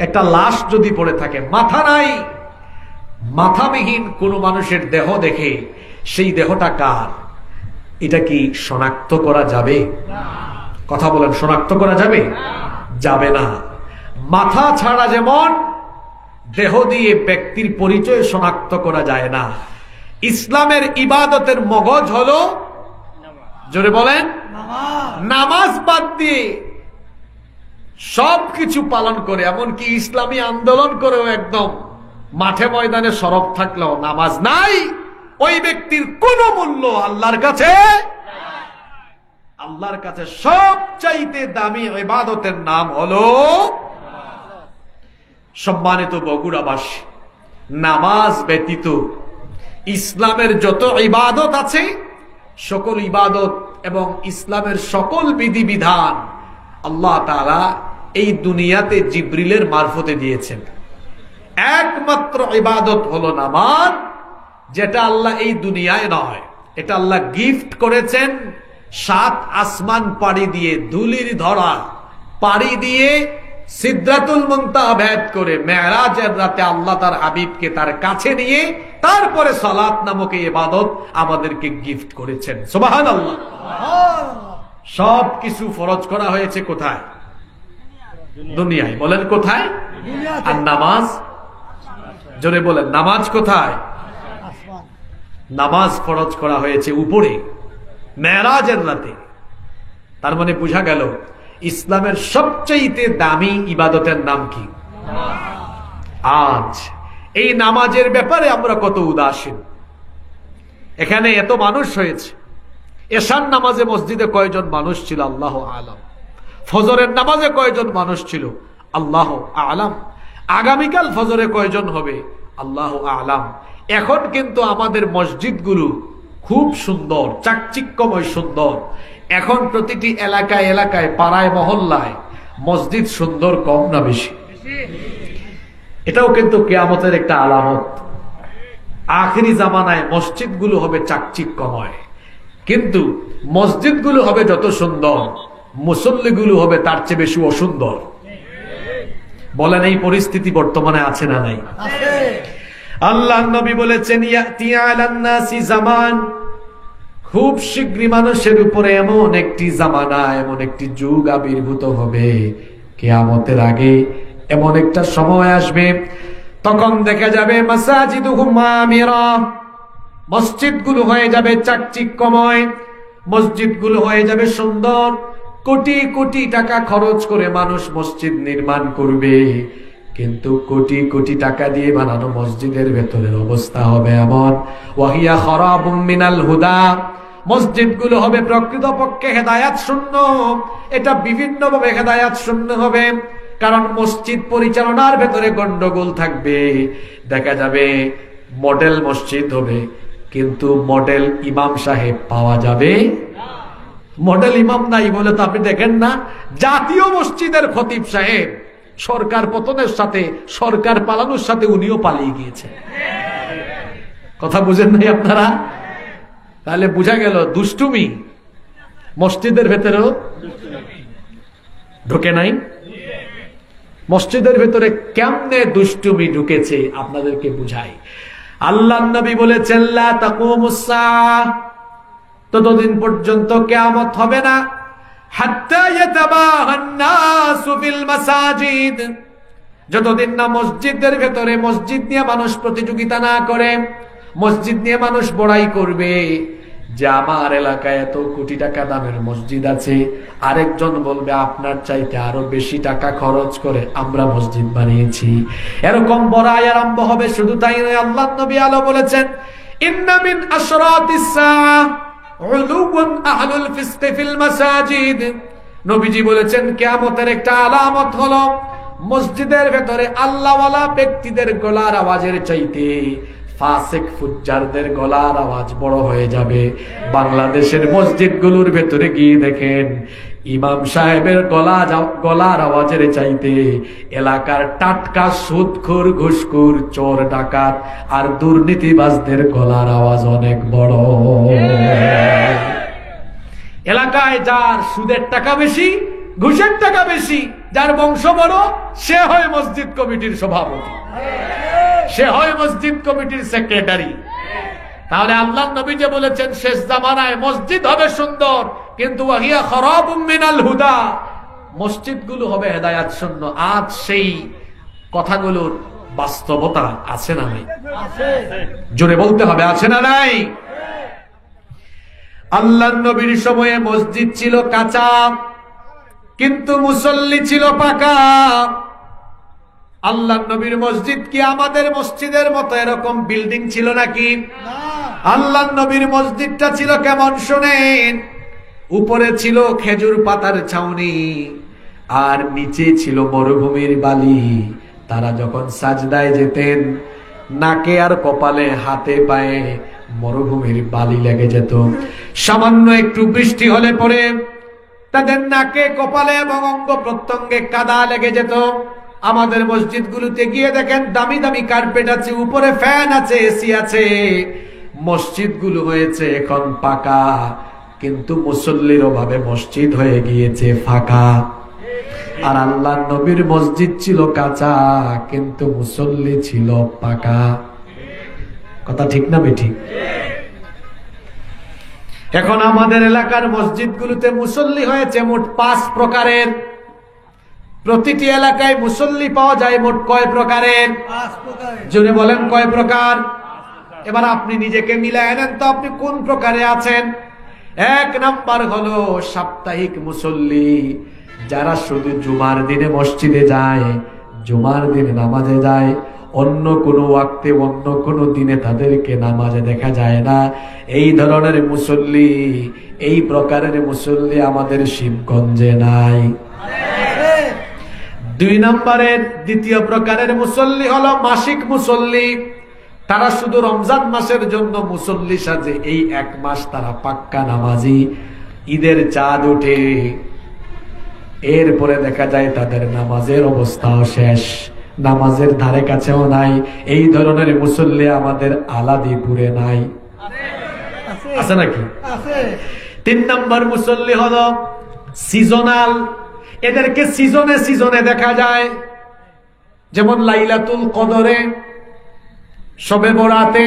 একটা লাশ যদি পড়ে থাকে, মাথা নাই, মাথাবিহীন কোন মানুষের দেহ দেখে সেই দেহটা কার, এটা কি শনাক্ত করা যাবে? কথা বলেন, শনাক্ত করা যাবে? যাবে না। মাথা ছাড়া যেমন দেহ দিয়ে ব্যক্তির পরিচয় শনাক্ত করা যায় না, ইসলামের ইবাদতের মগজ হলো, জোরে বলেন, নামাজ বাদ দিয়ে সবকিছু পালন করে, এমনকি ইসলামী আন্দোলন করেও একদম মাঠে ময়দানে সরব থাকলেও নামাজ নাই, ওই ব্যক্তির কোন মূল্য আল্লাহর কাছে, আল্লাহর কাছে সবচাইতে দামি ইবাদতের নাম হলো। সম্মানিত বগুড়াবাসী, নামাজ ব্যতীত ইসলামের যত ইবাদত আছে, সকল ইবাদত এবং ইসলামের সকল বিধিবিধান আল্লাহ তাআলা এই দুনিয়াতে জিবরিলের মারফতে দিয়েছেন। একমাত্র ইবাদত হলো নামাজ, যেটা আল্লাহ এই দুনিয়ায় নয়, এটা আল্লাহ গিফট করেছেন 7 আসমান পাড়ি দিয়ে, ধুলির ধরা পাড়ি দিয়ে, সিদরাতুল মুনতাহা ভেদ করে মেরাজের রাতে আল্লাহ তার হাবিবকে তার কাছে নিয়ে তারপরে সালাত নামক ইবাদত আমাদেরকে গিফট করেছেন। সুবহানাল্লাহ। সব কিছু ফরজ করা হয়েছে কোথায়? দুনিয়ায়। বলেন কোথায়? আর নামাজ, জোরে বলেন, নামাজ কোথায়? নামাজ ফরজ করা হয়েছে উপরে, মেরাজের রাতে। তার মানে বোঝা গেল ইসলামের সবচেয়ে দামি ইবাদতের নাম কি? আজ এই নামাজের ব্যাপারে আমরা কত উদাসীন। এখানে এত মানুষ হয়েছে, এশার নামাজে মসজিদে কয়জন মানুষ ছিল আল্লাহ আলাম, ফজরের নামাজে কয়জন মানুষ ছিল আল্লাহ আলাম, আগামীকাল ফজরে কয়জন হবে আল্লাহ আলাম। এখন কিন্তু আমাদের মসজিদগুলো খুব সুন্দর, চাকচিক্যময় সুন্দর। এখন প্রতিটি এলাকায় এলাকায়, পাড়ায় মহল্লায় মসজিদ সুন্দর কম না বেশি? এটাও কিন্তু কিয়ামতের একটা আলামত। আখিরি জামানায় মসজিদগুলো হবে চাকচিক্যময়, কিন্তু মসজিদগুলো হবে যত সুন্দর, মুসল্লিগুলো হবে তার চেয়ে বেশি অসুন্দর। বলেন, এই পরিস্থিতি বর্তমানে আছে না নাই? আল্লাহ নবী বলেছেন, ইয়াতি আলান নাসি জামান, খুব শীঘ্রই মানুষের উপরে এমন একটি জামানা, এমন একটি যুগ আবির্ভূত হবে, কিয়ামতের আগে এমন একটা সময় আসবে, তখন দেখা যাবে মাসাজিদুহুম আমিরা, মসজিদগুলো হয়ে যাবে চাকচিক্যময়, মসজিদগুলো হয়ে যাবে সুন্দর। কোটি কোটি টাকা খরচ করে মানুষ মসজিদ নির্মাণ করবে, কিন্তু কোটি কোটি টাকা দিয়ে বানানো মসজিদের ভেতরের অবস্থা হবে এমন, ওয়াহিয়া খারাবুম মিনাল হুদা, মসজিদগুলো হবে প্রকৃতপক্ষে হেদায়াত শূন্য। এটা বিভিন্নভাবে হেদায়াত শূন্য হবে, কারণ মসজিদ পরিচালনার ভেতরে গন্ডগোল থাকবে। দেখা যাবে মডেল মসজিদ হবে, কিন্তু মডেল ইমাম সাহেব পাওয়া যাবে। মডেল ইমাম নাই বলে তো আপনি দেখেন না, জাতীয় মসজিদের খতিব সাহেব সরকার পতনের সাথে, সরকার পালানোর সাথে উনিও পালিয়ে গিয়েছে। কথা বুঝেন নাই আপনারা? তাহলে বোঝা গেল দুষ্টুমি মসজিদের ভেতরেও ঢুকে নাই। মসজিদের ভেতরে কেমনে দুষ্টুমি ঢুকেছে আপনাদেরকে বুঝাই। আল্লাহ নবী বলেছেন, লা তাকুমুস সাআহ, ততদিন পর্যন্ত কিয়ামত হবে না, হাত্তা ইয়াতাবাহান নাসু ফিল মাসাজিদ, যতদিন না মসজিদের ভেতরে মসজিদ নিয়ে মানুষ প্রতিযোগিতা না করে, মসজিদ নিয়ে মানুষ বড়াই করবে যে আমার এলাকায় এত কোটি টাকা দামের মসজিদ আছে, আরেকজন বলবে আপনার চাইতে আরো বেশি টাকা খরচ করে আমরা মসজিদ বানিয়েছি। এরকম বড়াই আরম্ভ হবে। শুধু তাই নয়, আল্লাহ নবী আলো বলেছেন, ইন্না মিন আশরাতিস সাআহ উলুউন আহলুল ফিসক ফিল মাসাজিদ, নবীজি বলেছেন কিয়ামতের একটা আলামত হলো মসজিদের ভেতরে আল্লাহওয়ালা ব্যক্তিদের গলার আওয়াজের চাইতে ফাসিক ফুজ্জারদের গলার আওয়াজ বড় হয়ে যাবে। বাংলাদেশের মসজিদগুলোর ভেতরে গিয়ে দেখেন, ইমাম সাহেবের গলার আওয়াজের চাইতে এলাকার টাটকা সুদখোর, ঘুষখোর, চোর, ডাকাত আর দুর্নীতিবাজদের গলার আওয়াজ অনেক বড়। এলাকায় যার সুদের টাকা বেশি, ঘুষের টাকা বেশি, যার বংশ বড়, সে হয় মসজিদ কমিটির সভাপতি, সে হয় মসজিদ কমিটির সেক্রেটারি। তাহলে আল্লাহর নবী যে বলেছেন শেষ জামানায় মসজিদ হবে সুন্দর, কিন্তু ওয়াহিয়া খারাবুম মিনাল হুদা, মসজিদগুলো হবে হেদায়েত শূন্য। আজ সেই কথাগুলোর বাস্তবতা আছে না নাই? জোরে বলতে হবে, আছে না নাই? আল্লাহর নবীর সময়ে মসজিদ ছিল কাঁচা, কিন্তু মুসল্লি ছিল পাকা। আল্লাহর নবীর মসজিদ কি আমাদের মসজিদের মতো এরকম বিল্ডিং ছিল নাকি? আল্লাহর নবীর মসজিদটা ছিল কেমন শোনেন। উপরে ছিল খেজুর পাতার ছাউনি, আর নিচে ছিল মরুভূমির বালি। তারা যখন সাজদায় যেতেন, নাকে আর কপালে, হাতে পায়ে মরুভূমির বালি লেগে যেত। সামান্য একটু বৃষ্টি হলে পরে তাদের নাকে, কপালে এবং অঙ্গ প্রত্যঙ্গে কাদা লেগে যেত। আমাদের মসজিদগুলোতে গিয়ে দেখেন দামি দামি কার্পেট আছে, উপরে ফ্যান আছে, এসি আছে। মসজিদগুলো হয়েছে এখন পাকা, কিন্তু মুসল্লির অভাবে মসজিদ হয়ে গিয়েছে ফাঁকা। আর আল্লাহর নবীর মসজিদ ছিল কাঁচা, কিন্তু মুসল্লি ছিল পাকা। কথা ঠিক না বেঠিক? এখন আমাদের এলাকার মসজিদগুলোতে মুসল্লি হয়েছে মোট 5 প্রকারের। প্রতিটি এলাকায় মুসল্লি পাওয়া যায় মোট কয় প্রকারের? 5 প্রকারের। জোরে বলেন, কয় প্রকার? এবার আপনি নিজেকে মিলায় নেন তো, আপনি কোন প্রকারে আছেন? 1 নাম্বার হলো সাপ্তাহিক মুসল্লি, যারা শুধু জুমার দিনে মসজিদে যায়, জুমার দিনে নামাজে যায়। অন্য কোনো ওয়াক্তে, অন্য কোনো দিনে তাদেরকে নামাজে দেখা যায় না। এই ধরনের মুসল্লি, এই প্রকারের মুসল্লি আমাদের শিবগঞ্জে নাই। 2 নম্বরের দ্বিতীয় প্রকারের মুসল্লি হলো মাসিক মুসল্লি। তারা শুধু রমজান মাসের জন্য মুসল্লি সাজে, এই 1 মাস তারা পাক্কা নামাজি। ঈদের চাঁদ উঠে, এরপরে দেখা যায় তাদের নামাজের অবস্থাও শেষ, নামাজের ধারে কাছেও নাই। এই ধরনের মুসল্লি আমাদের আলাদিপুরে নাই। আছে নাকি? 3 নম্বর মুসল্লি হলো সিজনাল। এদেরকে সিজনে সিজনে দেখা যায়, যেমন লাইলাতুল কদরে, শবে বরাতে,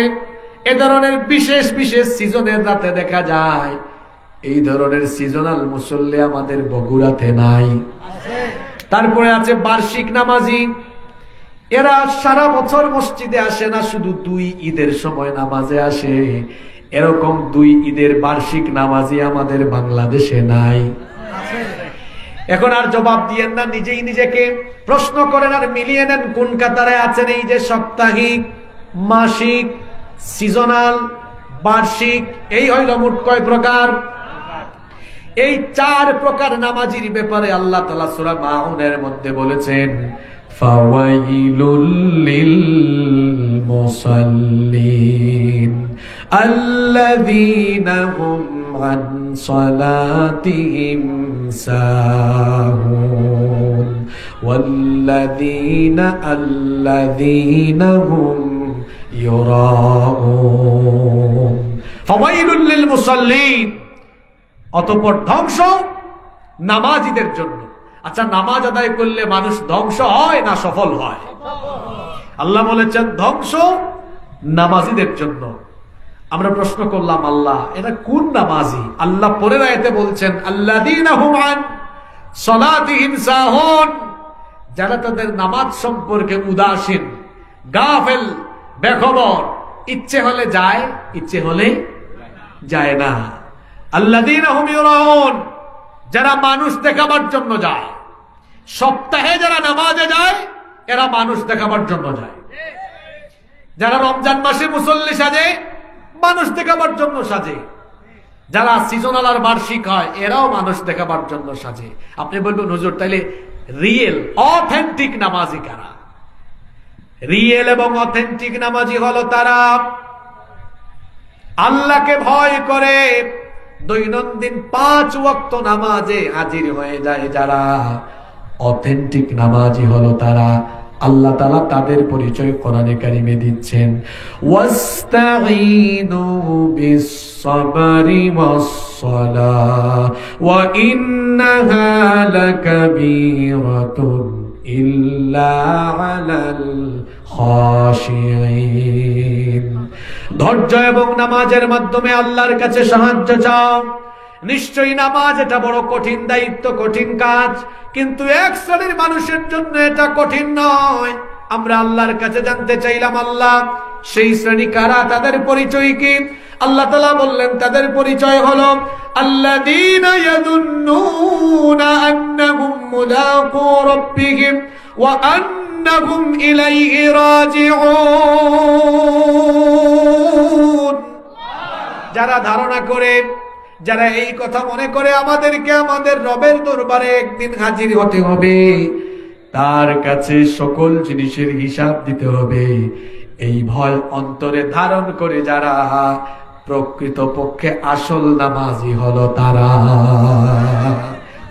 এ ধরনের বিশেষ বিশেষ সিজনের রাতে দেখা যায়। এই ধরনের সিজনাল মুসল্লি আমাদের বগুড়াতে নাই। তারপরে আছে বার্ষিক নামাজি। এরা সারা বছর মসজিদে আসে না, শুধু 2 ঈদের সময় নামাজে আসে। এরকম 2 ঈদের বার্ষিক নামাজি আমাদের বাংলাদেশে নাই। এখন আর জবাব দিয়েন না, নিজেই নিজেকে প্রশ্ন করেন আর মিলিয়ে নেন কোন কাতারে আছেন। এই যে সাপ্তাহিক, মাসিক, সিজনাল, বার্ষিক, এই হইল মোট কয় প্রকার? এই 4 প্রকার নামাজির ব্যাপারে আল্লাহ তাআলা সূরা মাউনের মধ্যে বলেছেন, ফাওয়াইলুল লিল মুসাল্লিন আল্লাযীনা হুম আন সালাতিহিম সাহুন ওয়াল্লাযীনা হুম ইউরাউন। ফাওয়াইলুল লিল মুসাল্লিন, অতঃপর ধ্বংস নামাজীদের জন্য। আচ্ছা, নামাজ আদায় করলে মানুষ ধ্বংস হয় না সফল হয়? আল্লাহ বলেছেন ধ্বংস নামাজীদের জন্য। আমরা প্রশ্ন করলাম, আল্লাহ এটা কোন নামাজি? আল্লাহ পরের আয়াতে বলছেন আল্লাযীনা হুম আন সালাতিহিম সাহুন, যারা তাদের নামাজ সম্পর্কে উদাসীন, গাফেল, বেখবর, ইচ্ছে হলে যায়, ইচ্ছে হলে যায় না। আল্লাযীনা হুম ইউরাউন, যারা মানুষ দেখাবার জন্য যায়। সপ্তাহে যারা নামাজে যায়, এরা মানুষ দেখাবার জন্য যায়। যারা রমজান মাসে মুসল্লি সাজে, মানুষ দেখাবার জন্য সাজে। যারা সিজনাল আর বার্ষিক হয়, এরাও মানুষ দেখাবার জন্য সাজে। আপনি বলবেন হুজুর, তাইলে রিয়েল অথেন্টিক নামাজি কারা? রিয়েল এবং অথেন্টিক নামাজি হলো তারা আল্লাহকে ভয় করে দৈনন্দিন 5 ওয়াক্ত নামাজে হাজির হয়ে যায় যারা। অথেন্টিক নামাজি হলো তারা। আল্লাহ তাআলা তাদের পরিচয় কোরআনে কারিমে দিচ্ছেন, ওয়াস্তাঈনু বিস-সাবরি ওয়াস-সালাহ ওয়া ইন্নাহা লাকাবীরাতুন ইল্লা আলাল খাশিঈন। ধৈর্য এবং নামাজের মাধ্যমে আল্লাহর কাছে সাহায্য চাও। নিশ্চয়ই নামাজ এটা বড় কঠিন দায়িত্ব, কঠিন কাজ, কিন্তু এক শ্রেণীর মানুষের জন্য এটা কঠিন নয়। আমরা আল্লাহর কাছে জানতে চাইলাম আল্লাহ সেই শ্রেণী কারা, তাদের পরিচয় কি? আল্লাহ তাআলা বললেন তাদের পরিচয় হলো আল্লাযীনা ইয়াযুন্নুনা আন্নাহুম মুলাকু রাব্বিহিম ওয়া আন্নাহুম ইলাইহি রাজিউন। যারা ধারণা করে, যারা এই কথা মনে করে আমাদেরকে আমাদের রবের দরবারে একদিন হাজির হতে হবে, তার কাছে সকল জিনিসের হিসাব দিতে হবে, এই ভয় অন্তরে ধারণ করে যারা প্রকৃতপক্ষে আসল নামাজি হলো তারা।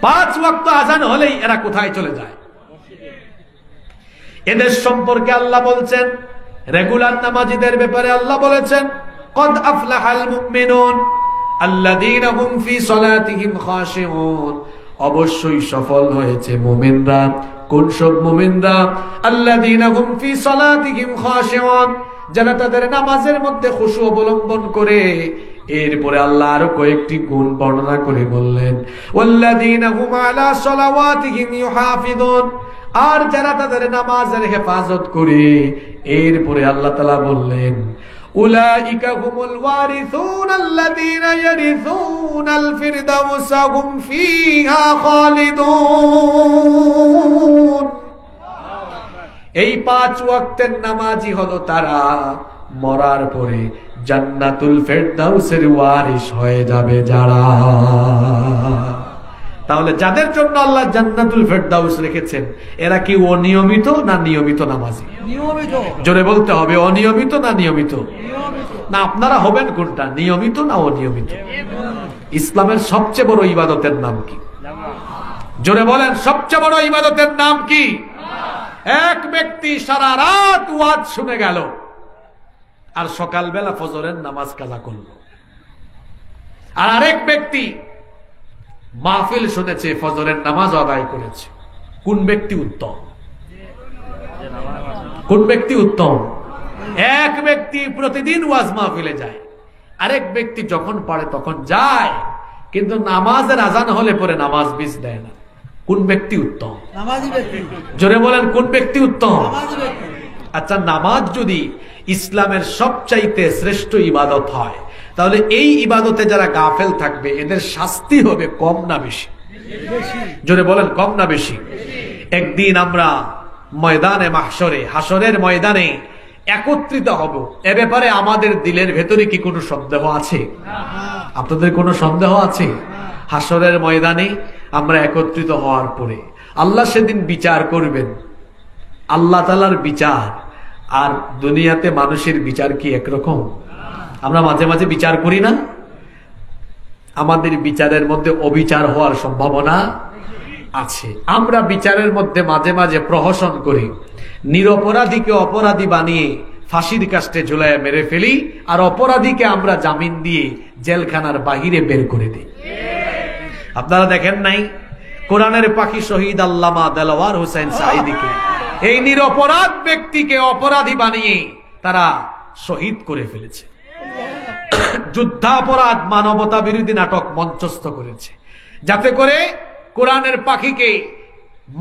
5 ওয়াক্ত আযান হলেই এরা কোথায় চলে যায়? এদের সম্পর্কে আল্লাহ বলছেন, রেগুলার নামাজিদের ব্যাপারে আল্লাহ বলেছেন, কদ আফলাহাল মুমিনুন আল্লাযীনা হুম ফি সালাতিহিম খাশিউন। অবশ্যই সফল হয়েছে মুমিনরা। কোন সব মুমিনরা? আল্লাযীনা হুম ফি সালাতিহিম খাশিউন, যারা তাদের নামাজের মধ্যে খুশু অবলম্বন করে। এরপরে আল্লাহ আরো কয়েকটি গুণ বর্ণনা করে বললেন, ওয়াল্লাযীনা হুম আলা সালাওয়াতিহিম ইউহাফিজুন, আর যারা তাদের নামাজের হেফাজত করে। এরপরে আল্লাহ তাআলা বললেন, উলাইকা হুমুল ওয়ারিসুন আল্লাযীনা ইয়ারিসুনাল ফিরদাউসা হুম ফিহা খালিদুন। এই 5 ওয়াক্তের নামাজি হলো তারা মরার পরে জান্নাতুল ফিরদাউসের ওয়ারিস হয়ে যাবে যারা। তাহলে যাদের জন্য আল্লাহ জান্নাতুল ফিরদাউস রেখেছেন, এরা কি অনিয়মিত না নিয়মিত নামাজি? নিয়মিত। জোরে বলতে হবে, অনিয়মিত না নিয়মিত? না, আপনারা হবেন কোনটা, নিয়মিত না অনিয়মিত? ইসলামের সবচেয়ে বড় ইবাদতের নাম কি? জোরে বলেন, সবচেয়ে বড় ইবাদতের নাম কি? এক ব্যক্তি সারা রাত ওয়াজ শুনে গেল আর সকালবেলা ফজরের নামাজ কাজা করল, আর আরেক ব্যক্তি মাহফিল শুনেছে, ফজরের নামাজ আদায় করেছে। কোন ব্যক্তি উত্তম? কোন ব্যক্তি উত্তম? এক ব্যক্তি প্রতিদিন ওয়াজ মাহফিলে যায়, আরেক ব্যক্তি যখন পারে তখন যায়, কিন্তু নামাজের আজান হলে পরে নামাজ মিস দেয় না। কোন ব্যক্তি উত্তম? জোরে বলেন, কোন ব্যক্তি উত্তম? আচ্ছা, নামাজ যদি ইসলামের সবচাইতে শ্রেষ্ঠ ইবাদত হয়, তাহলে এই ইবাদতে যারা গাফেল থাকবে এদের শাস্তি হবে কম না বেশি? জোরে বলেন, কম না বেশি? একদিন আমরা ময়দানে মাহশরে, হাসরের ময়দানে একত্রিত হব, এ ব্যাপারে আমাদের দিলের ভেতরে কি কোনো সন্দেহ আছে? আপনাদের কোনো সন্দেহ আছে? হাসরের ময়দানে আমরা একত্রিত হওয়ার পরে আল্লাহ সেদিন বিচার করবেন। আল্লাহ তাআলার বিচার আর দুনিয়াতে মানুষের বিচার কি একরকম? আমরা মাঝে মাঝে বিচার করি না? আমাদের বিচারের মধ্যে অবিচার হওয়ার সম্ভাবনা আছে। আমরা বিচারের মধ্যে মাঝে মাঝে প্রহসন করি, নিরপরাধীকে অপরাধী বানিয়ে ফাঁসির কাস্টে ঝুলায় মেরে ফেলি, আর অপরাধীকে আমরা জামিন দিয়ে জেলখানার বাহিরে বের করে দিই। আপনারা দেখেন নাই কোরআনের পাখি শহীদ আল্লামা দেলাওয়ার হোসেন সাঈদীকে, এই নিরপরাধ ব্যক্তিকে অপরাধী বানিয়ে তারা শহীদ করে ফেলেছে। যুদ্ধাপরাধ, মানবতা বিরোধী নাটক মঞ্চস্থ করেছে, যাতে করে কোরআনের পাখিকে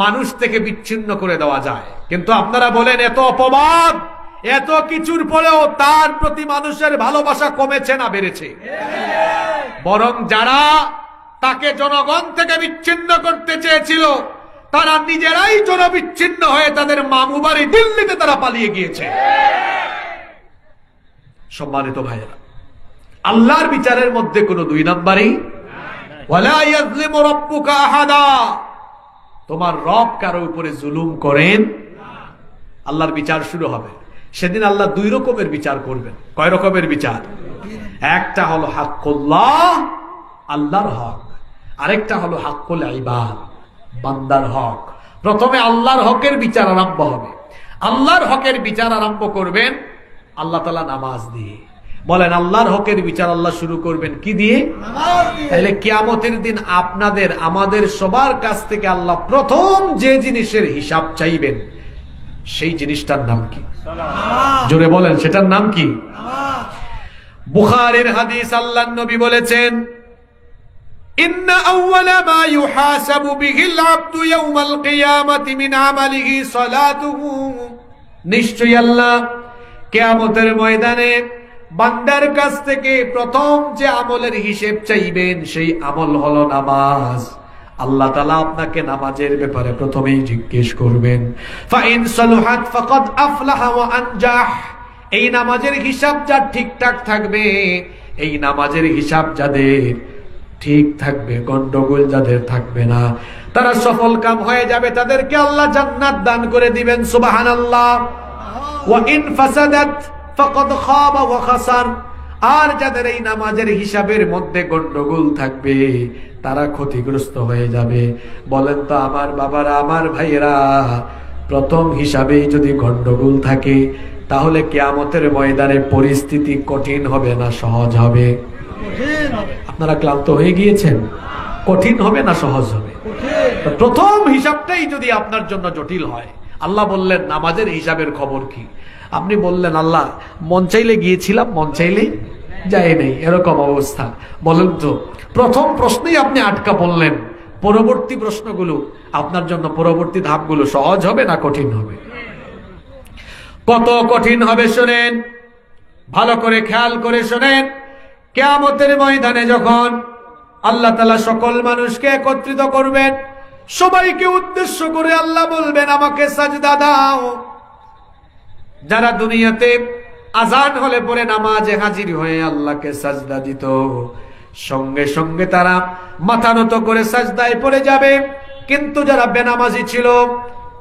মানুষ থেকে বিচ্ছিন্ন করে দেওয়া যায়। কিন্তু আপনারা বলেন, এত অপবাদ, এত কিছুর পরেও তার প্রতি মানুষের ভালোবাসা কমেছে না বেড়েছে? বরং যারা তাকে জনগণ থেকে বিচ্ছিন্ন করতে চেয়েছিল, তারা নিজেরাই জনবিচ্ছিন্ন হয়ে তাদের মামু বাড়ি দিল্লিতে তারা পালিয়ে গিয়েছে। সম্মানিত ভাইয়েরা, আল্লাহর বিচারের মধ্যে কোনো দুই নাম্বারই। ওয়ালা ইয়াজলিমু রাব্বুকা আহাদা, তোমার রব কারো উপরে জুলুম করেন আল্লাহর বিচার শুরু হবে। সেদিন আল্লাহ দুই রকমের বিচার করবেন। কয় রকমের বিচার? একটা হলো হাক্কুল্লাহ, আল্লাহর হক, আরেকটা হলো হাক্কুল ইবাদ, বান্দার হক। প্রথমে আল্লাহর হকের বিচার আরম্ভ হবে। আল্লাহর হকের বিচার আরম্ভ করবেন আল্লাহ তাআলা নামাজ দিয়ে। বলেন আল্লাহর হকের বিচার আল্লাহ শুরু করবেন কি দিয়ে? তাহলে কিয়ামতের দিন আপনাদের আমাদের সবার কাছ থেকে আল্লাহ প্রথম যে জিনিসের হিসাব চাইবেন সেই জিনিসটার নাম কি? জোরে বলেন, সেটার নাম কি? বুখারীর হাদিস, আল্লাহর নবী বলেছেন, ইন্না আউওয়ালা মা ইউহাসাবু বিহিল আবদু ইয়াউমাল কিয়ামাতি মিন আমালিহি সালাতুহু। নিশ্চয়ই আল্লাহ কিয়ামতের ময়দানে বান্দার কাছ থেকে প্রথম যে আমলের হিসেব চাইবেন সেই আমল হলো নামাজ। আল্লাহ তাআলা আপনাকে নামাজের ব্যাপারে প্রথমেই জিজ্ঞেস করবেন। ফাইন সালুহাত ফাকাদ আফলাহা ওয়া আনজাহ। এই নামাজের হিসাব যার ঠিকঠাক থাকবে, এই নামাজের হিসাব যাদের ঠিক থাকবে, গন্ডগোল যাদের থাকবে না, তারা সফল কাম হয়ে যাবে, তাদেরকে আল্লাহ জান্নাত দান করে দিবেন। সুবহানাল্লাহ। ওয়া ইন ফাসাদাত ফাকাদ খাবা ওয়া খাসার। আর যাদের এই নামাজের হিসাবের মধ্যে গন্ডগোল থাকবে তারা ক্ষতিগ্রস্ত হয়ে যাবে। বলেন তো আমার বাবারা, আমার ভাইয়েরা, প্রথম হিসাবেই যদি গন্ডগোল থাকে তাহলে কিয়ামতের ময়দানে পরিস্থিতি কঠিন হবে না সহজ হবে? আপনারা ক্লান্ত হয়ে গিয়েছেন? কঠিন হবে না সহজ হবে? প্রথম হিসাবটাই যদি আপনার জন্য জটিল হয়, আল্লাহ বললেন নামাজের হিসাবের খবর কি? আপনি বললেন আল্লাহ মন চাইলে গিয়েছিলাম, মন চাইলে যায় নাই, এরকম অবস্থা। বলেন তো প্রথম প্রশ্নেই আপনি আটকা পড়লেন, পরবর্তী প্রশ্নগুলো আপনার জন্য, পরবর্তী ধাপগুলো সহজ হবে না কঠিন হবে? কত কঠিন হবে শোনেন, ভালো করে খেয়াল করে শোনেন। কিয়ামতের ময়দানে যখন আল্লাহ তাআলা সকল মানুষকে একত্রিত করবেন, সবাইকে উদ্দেশ্য করে আল্লাহ বলবেন আমাকে সাজদা দাও। যারা দুনিয়াতে আজান হলে পরে নামাজে হাজির হয়ে আল্লাহকে সাজদা দিত, সঙ্গে সঙ্গে তারা মাথা নত করে সাজদায় পড়ে যাবে। কিন্তু যারা বেনামাজি ছিল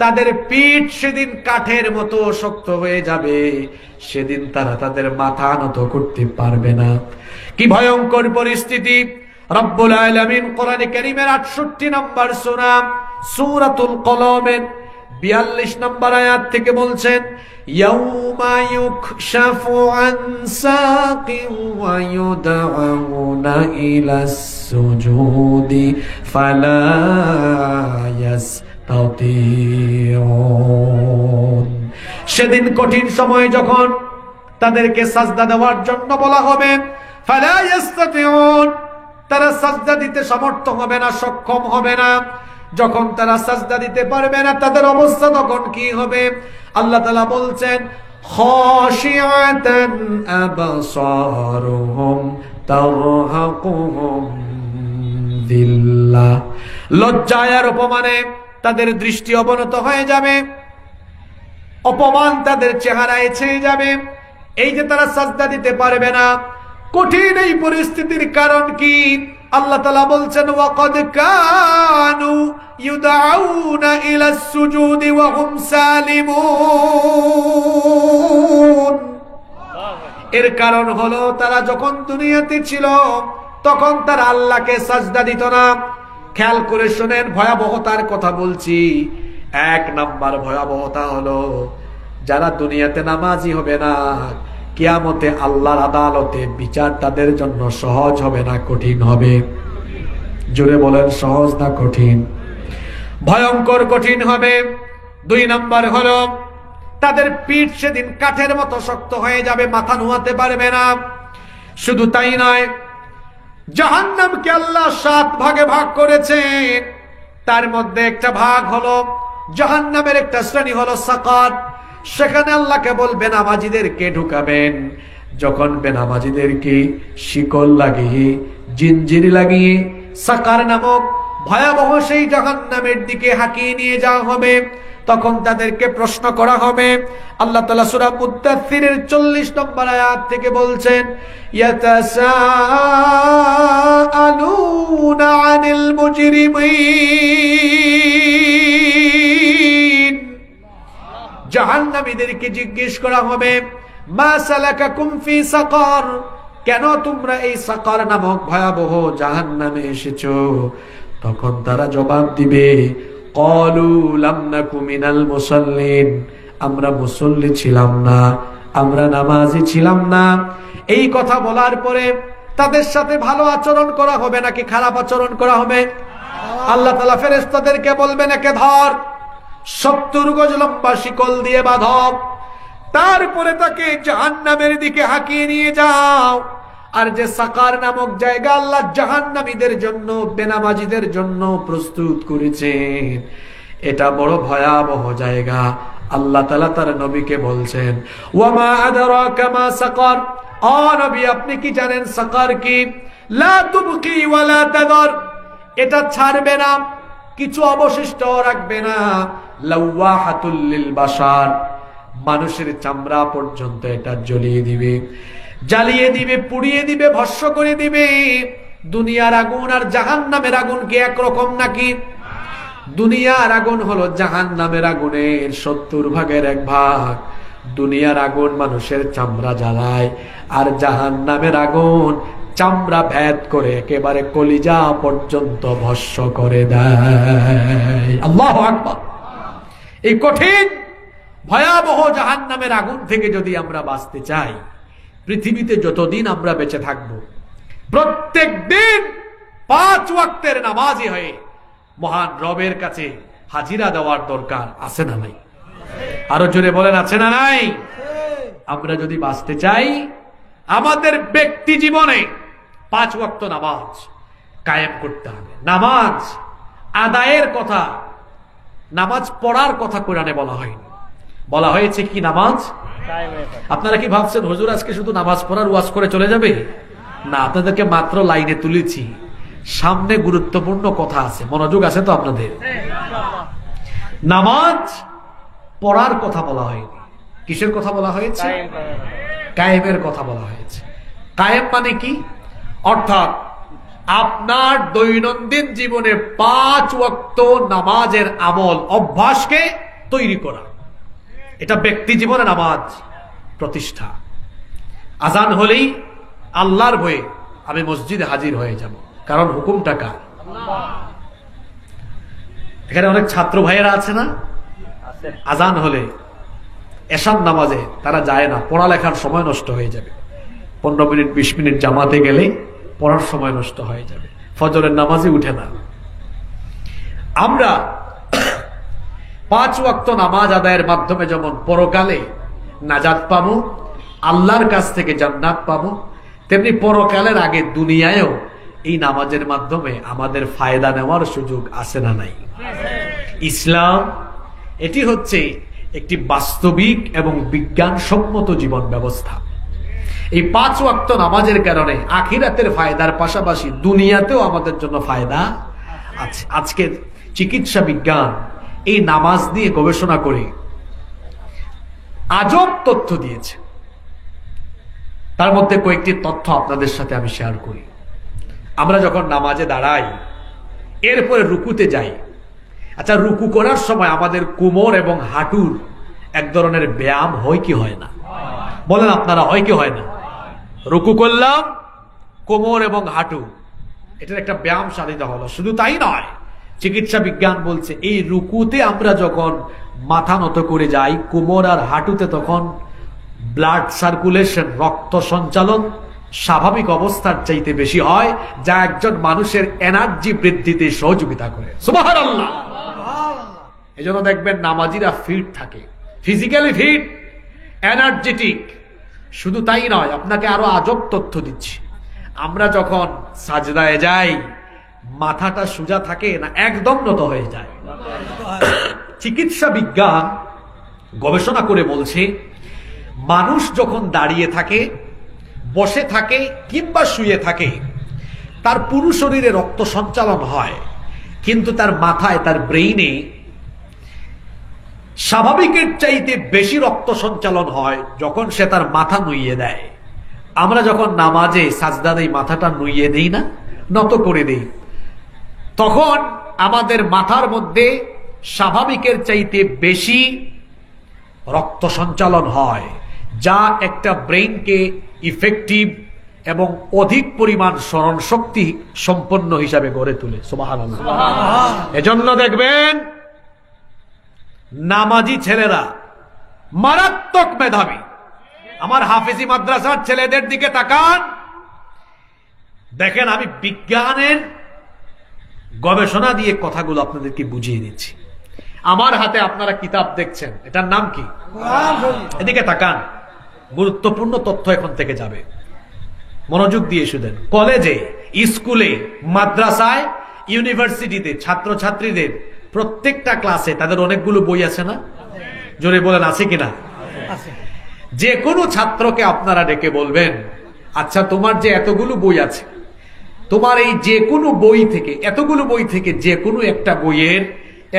তাদের পিঠ সেদিন কাঠের মতো শক্ত হয়ে যাবে, সেদিন তারা তাদের মাথা নত করতে পারবে না। কি ভয়ঙ্কর পরিস্থিতি! রব্বুল আলামিন কোরআনে কারীমের 68 নম্বর সূরা সূরাতুল কলমের 42 নম্বর আয়াত থেকে বলছেন, ইয়াউমা ইউকশাফু আন সাকিন ওয়া ইউদআউনা ইলাস সুজুদি ফালা ইয়াসতাতিউন। সেদিন কঠিন সময় যখন তাদেরকে সাজদা দেওয়ার জন্য বলা হবে, ফালা ইয়াসতাতিউন, তারা সাজদা দিতে সমর্থ হবে না, সক্ষম হবে না। যখন তারা সাজদা দিতে পারবে না তাদের অবস্থা তখন কি হবে? আল্লাহ তাআলা বলছেন, খাশিআতান আবসারুহুম তারহাকুহুম যিল্লাহ। লজ্জায় আর অপমানে তাদের দৃষ্টি অবনত হয়ে যাবে, অপমান তাদের চেহারায় ছেয়ে যাবে। এই যে তারা সাজদা দিতে পারবে না, কঠিন এই পরিস্থিতির কারণ কি? আল্লাহ তাআলা বলছেন, ওয়াকাদ কানু ইউদআউনা ইলাস সুজুদি ওয়া হুম সালিমুন। এর কারণ হলো তারা যখন দুনিয়াতে ছিল তখন তারা আল্লাহকে সাজদা দিত না। খেয়াল করে শুনেন, ভয়াবহতার কথা বলছি। এক নাম্বার ভয়াবহতা হলো যারা দুনিয়াতে নামাজি হবে না, কিয়ামতে আল্লাহর আদালতে বিচার তাদের জন্য সহজ হবে না কঠিন হবে? জোরে বলেন, সহজ না কঠিন? ভয়ঙ্কর কঠিন হবে। দুই নাম্বার হলো তাদের পিঠ সেদিন কাঠের মতো শক্ত হয়ে যাবে, মাথা নুয়াতে পারবে না। শুধু তাই নয়, জাহান্নামকে আল্লাহ 7 ভাগে ভাগ করেছেন। তার মধ্যে একটা ভাগ হলো জাহান্নামের একটা শ্রেণী হলো সাকাত। সেখানে আল্লাহকে বলবেন বেনামাজিদেরকে ঢুকাবেন। যখন বেনামাজিদেরকে শিকল লাগিয়ে, জিনজির লাগিয়ে সাকার নামক ভয়াবহ সেই জাহান্নামের দিকে হাঁকিয়ে নিয়ে যাওয়া হবে, তখন তাদেরকে প্রশ্ন করা হবে। আল্লাহ তাআলা সূরা মুদ্দাথিরের 40 নম্বর আয়াত থেকে বলছেন, ইয়াতাসাআলুনা আনিল মুজরিমিন। জাহান্নামীদেরকে জিজ্ঞেস করা হবে, মা সালাকাকুম ফি সাকার, কেন তোমরা এই সাকার নামক ভয়াবহ জাহান্নামে এসেছো? তখন তারা জবাব দিবে, ক্বালু লাম নাকু মিনাল মুসাল্লিন, আমরা মুসল্লি ছিলাম না, আমরা নামাজি ছিলাম না। এই কথা বলার পরে তাদের সাথে ভালো আচরণ করা হবে নাকি খারাপ আচরণ করা হবে? আল্লাহ তাআলা ফেরেশতাদেরকে বলবেন, একে ধর, 70 গজ লম্বা শিকল দিয়ে বাঁধো, তারপরে তাকে জাহান্নামের দিকে হাঁকিয়ে নিয়ে যাও। আর যে সাকার নামক জায়গা আল্লাহ জাহান্নামীদের জন্য, বেনামাজিদের জন্য প্রস্তুত করেছেন, এটা বড় ভয়াবহ জায়গা। আল্লাহ তাআলা তার নবীকে বলছেন, ওয়ামা আদরাকা মা সাকার, ও নবী আপনি কি জানেন সাকার কি? লা তুবকি ওয়ালা তাদার, এটা ছাড়বে না, কিছু অবশিষ্ট রাখবে না। লাওয়াহাতুল লিল বাশার, মানুষের চামড়া পর্যন্ত এটা জ্বলিয়ে দিবে, জ্বালিয়ে দিবে, পুড়িয়ে দিবে, ভস্ম করে দিবে। দুনিয়ার আগুন আর জাহান্নামের আগুন কি একরকম নাকি? দুনিয়ার আগুন হলো জাহান্নামের আগুনের 70 ভাগের 1 ভাগ। দুনিয়ার আগুন মানুষের চামড়া জ্বালায়, আর জাহান্নামের আগুন চামড়া ভেদ করে একেবারে কলিজা পর্যন্ত ভস্ম করে দেয়। আল্লাহু আকবার। এই কঠিন ভয়াবহ জাহান্নামের আগুন থেকে যদি আমরা বাঁচতে চাই, পৃথিবীতে যতদিন আমরা বেঁচে থাকব, প্রত্যেক দিন 5 ওয়াক্তের নামাজি হয়ে মহান রবের কাছে হাজিরা দেওয়ার দরকার আছে না নাই? আরো জোরে বলেন, আছে না নাই? আমরা যদি বাঁচতে চাই, আমাদের ব্যক্তি জীবনে 5 ওয়াক্ত নামাজ কায়েম করতে হবে। নামাজ আদায়ের কথা, নামাজ পড়ার কথা কোরআনে বলা হয়নি, বলা হয়েছে কি নামাজ। আপনারা কি ভাবছেন হুজুর আজকে শুধু নামাজ পড়ার ওয়াজ করে চলে যাবে? না, আপনাদেরকে মাত্র লাইনে তুলেছি, সামনে গুরুত্বপূর্ণ কথা আছে। মনোযোগ আছে তো আপনাদের? নামাজ পড়ার কথা বলা হয়নি, কিসের কথা বলা হয়েছে? কায়েমের কথা বলা হয়েছে। কায়েম মানে কি? অর্থাৎ আপনার দৈনন্দিন জীবনে 5 ওয়াক্ত নামাজের আমল, অভ্যাসকে তৈরি করা, এটা ব্যক্তি জীবনে নামাজ প্রতিষ্ঠা। আজান হলেই আল্লাহর ভয়ে আমি মসজিদে হাজির হয়ে যাব, কারণ হুকুমটা কার? এখানে অনেক ছাত্র ভাইয়েরা আছে না, আজান হলে এশার নামাজে তারা যায় না, পড়ালেখার সময় নষ্ট হয়ে যাবে। 15 মিনিট 20 মিনিট জামাতে গেলে পড়ার সময় নষ্ট হয়ে যাবে, ফজরের নামাজে উঠে না। আমরা 5 ওয়াক্ত নামাজ আদায়ের মাধ্যমে যেমন পরকালে নাজাত পাবো, আল্লাহর কাছ থেকে জান্নাত পাবো, তেমনি পরকালের আগে দুনিয়ায়ও এই নামাজের মাধ্যমে আমাদের ফায়দা নেওয়ার সুযোগ আছে না নাই? ইসলাম এটি হচ্ছে একটি বাস্তবিক এবং বিজ্ঞানসম্মত জীবন ব্যবস্থা। এই 5 ওয়াক্ত নামাজের কারণে আখিরাতের ফায়দার পাশাপাশি দুনিয়াতেও আমাদের জন্য ফায়দা আছে। আজকের চিকিৎসা বিজ্ঞান এই নামাজ নিয়ে গবেষণা করে আজব তথ্য দিয়েছে। তার মধ্যে কয়েকটি তথ্য আপনাদের সাথে আমি শেয়ার করি। আমরা যখন নামাজে দাঁড়াই, এরপরে রুকুতে যাই, আচ্ছা রুকু করার সময় আমাদের কোমর এবং হাঁটুর এক ধরনের ব্যায়াম হয় কি হয় না? বলেন আপনারা, হয় কি হয় না? রুকু করলাম, কোমর এবং হাঁটু, এটার একটা ব্যায়াম সাধিত হলো। শুধু তাই নয়, চিকিৎসা বিজ্ঞান বলছে এই রুকুতে আমরা যখন মাথা নত করে যাই, কোমর আর হাঁটুতে তখন ব্লাড সার্কুলেশন, রক্ত সঞ্চালন স্বাভাবিক অবস্থার চাইতে বেশি হয়, যা একজন মানুষের এনার্জি বৃদ্ধিতে সহযোগিতা করে। সুবহানাল্লাহ। এজন্য দেখবেন নামাজিরা ফিট থাকে, ফিজিক্যালি ফিট, এনার্জেটিক। শুধু তাই নয়, আপনাকে আরো আজব তথ্য দিচ্ছি। আমরা যখন সাজদায় যাই, মাথাটা সোজা থাকে না, একদম নত হয়ে যায়। চিকিৎসা বিজ্ঞান গবেষণা করে বলছে, মানুষ যখন দাঁড়িয়ে থাকে, বসে থাকে কিংবা শুয়ে থাকে, তার পুরো শরীরে রক্ত সঞ্চালন হয়, কিন্তু তার মাথায়, তার ব্রেইনে স্বাভাবিকের চাইতে বেশি রক্ত সঞ্চালন হয় যখন সে তার মাথা নুইয়ে দেয়। আমরা যখন নামাজে সাজদা দেই, মাথাটা নুইয়ে দেই না, নত করে দেই, তখন আমাদের মাথার মধ্যে স্বাভাবিকের চাইতে বেশি রক্ত সঞ্চালন হয়, যা একটা ব্রেইনকে ইফেক্টিভ এবং অধিক পরিমাণ স্মরণ শক্তি সম্পন্ন হিসাবে গড়ে তোলে। সুবহানাল্লাহ। এজন্য দেখবেন নামাজি ছেলেরা মারাত্মক মেধাবী। আমার হাফেজি মাদ্রাসার ছেলেদের দিকে তাকান, দেখেন আমি বিজ্ঞানের গবেষণা দিয়ে কথাগুলো আপনাদেরকে বুঝিয়ে দিচ্ছি। আমার হাতে আপনারা কিতাব দেখছেন, এটার নাম কি? এদিকে তাকান, গুরুত্বপূর্ণ তথ্য এখন থেকে যাবে, মনোযোগ দিয়ে শুনেন। কলেজে, স্কুলে, মাদ্রাসায়, ইউনিভার্সিটিতে ছাত্রছাত্রীদের প্রত্যেকটা ক্লাসে তাদের অনেকগুলো বই আছে না? জোরে বলেন আছে কিনা? যে কোনো ছাত্রকে আপনারা ডেকে বলবেন, আচ্ছা তোমার যে এতগুলো বই আছে, তোমার এই যে কোনো বই থেকে, এতগুলো বই থেকে যে কোনো একটা বইয়ের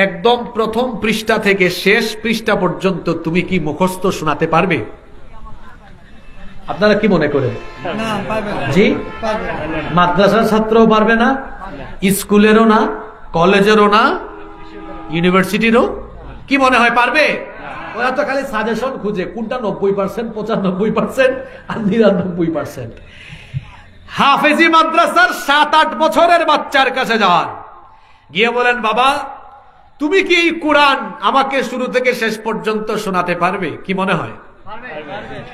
একদম প্রথম পৃষ্ঠা থেকে শেষ পৃষ্ঠা পর্যন্ত তুমি কি মুখস্থ শোনাতে পারবে? আপনারা কি মনে করেন? জি, মাদ্রাসার ছাত্রও পারবে না, স্কুলেরও না, কলেজেরও না, ইউনিভার্সিটিরও। কি মনে হয় পারবে? ওরা তো খালি সাজেশন খুঁজে, কোনটা 90%, 95% আর 99%। হাফেজি মাদ্রাসার 7-8 বছরের বাচ্চার কাছে যান, গিয়ে বলেন, বাবা তুমি কি এই কোরআন আমাকে শুরু থেকে শেষ পর্যন্ত শোনাতে পারবে? কি মনে হয়?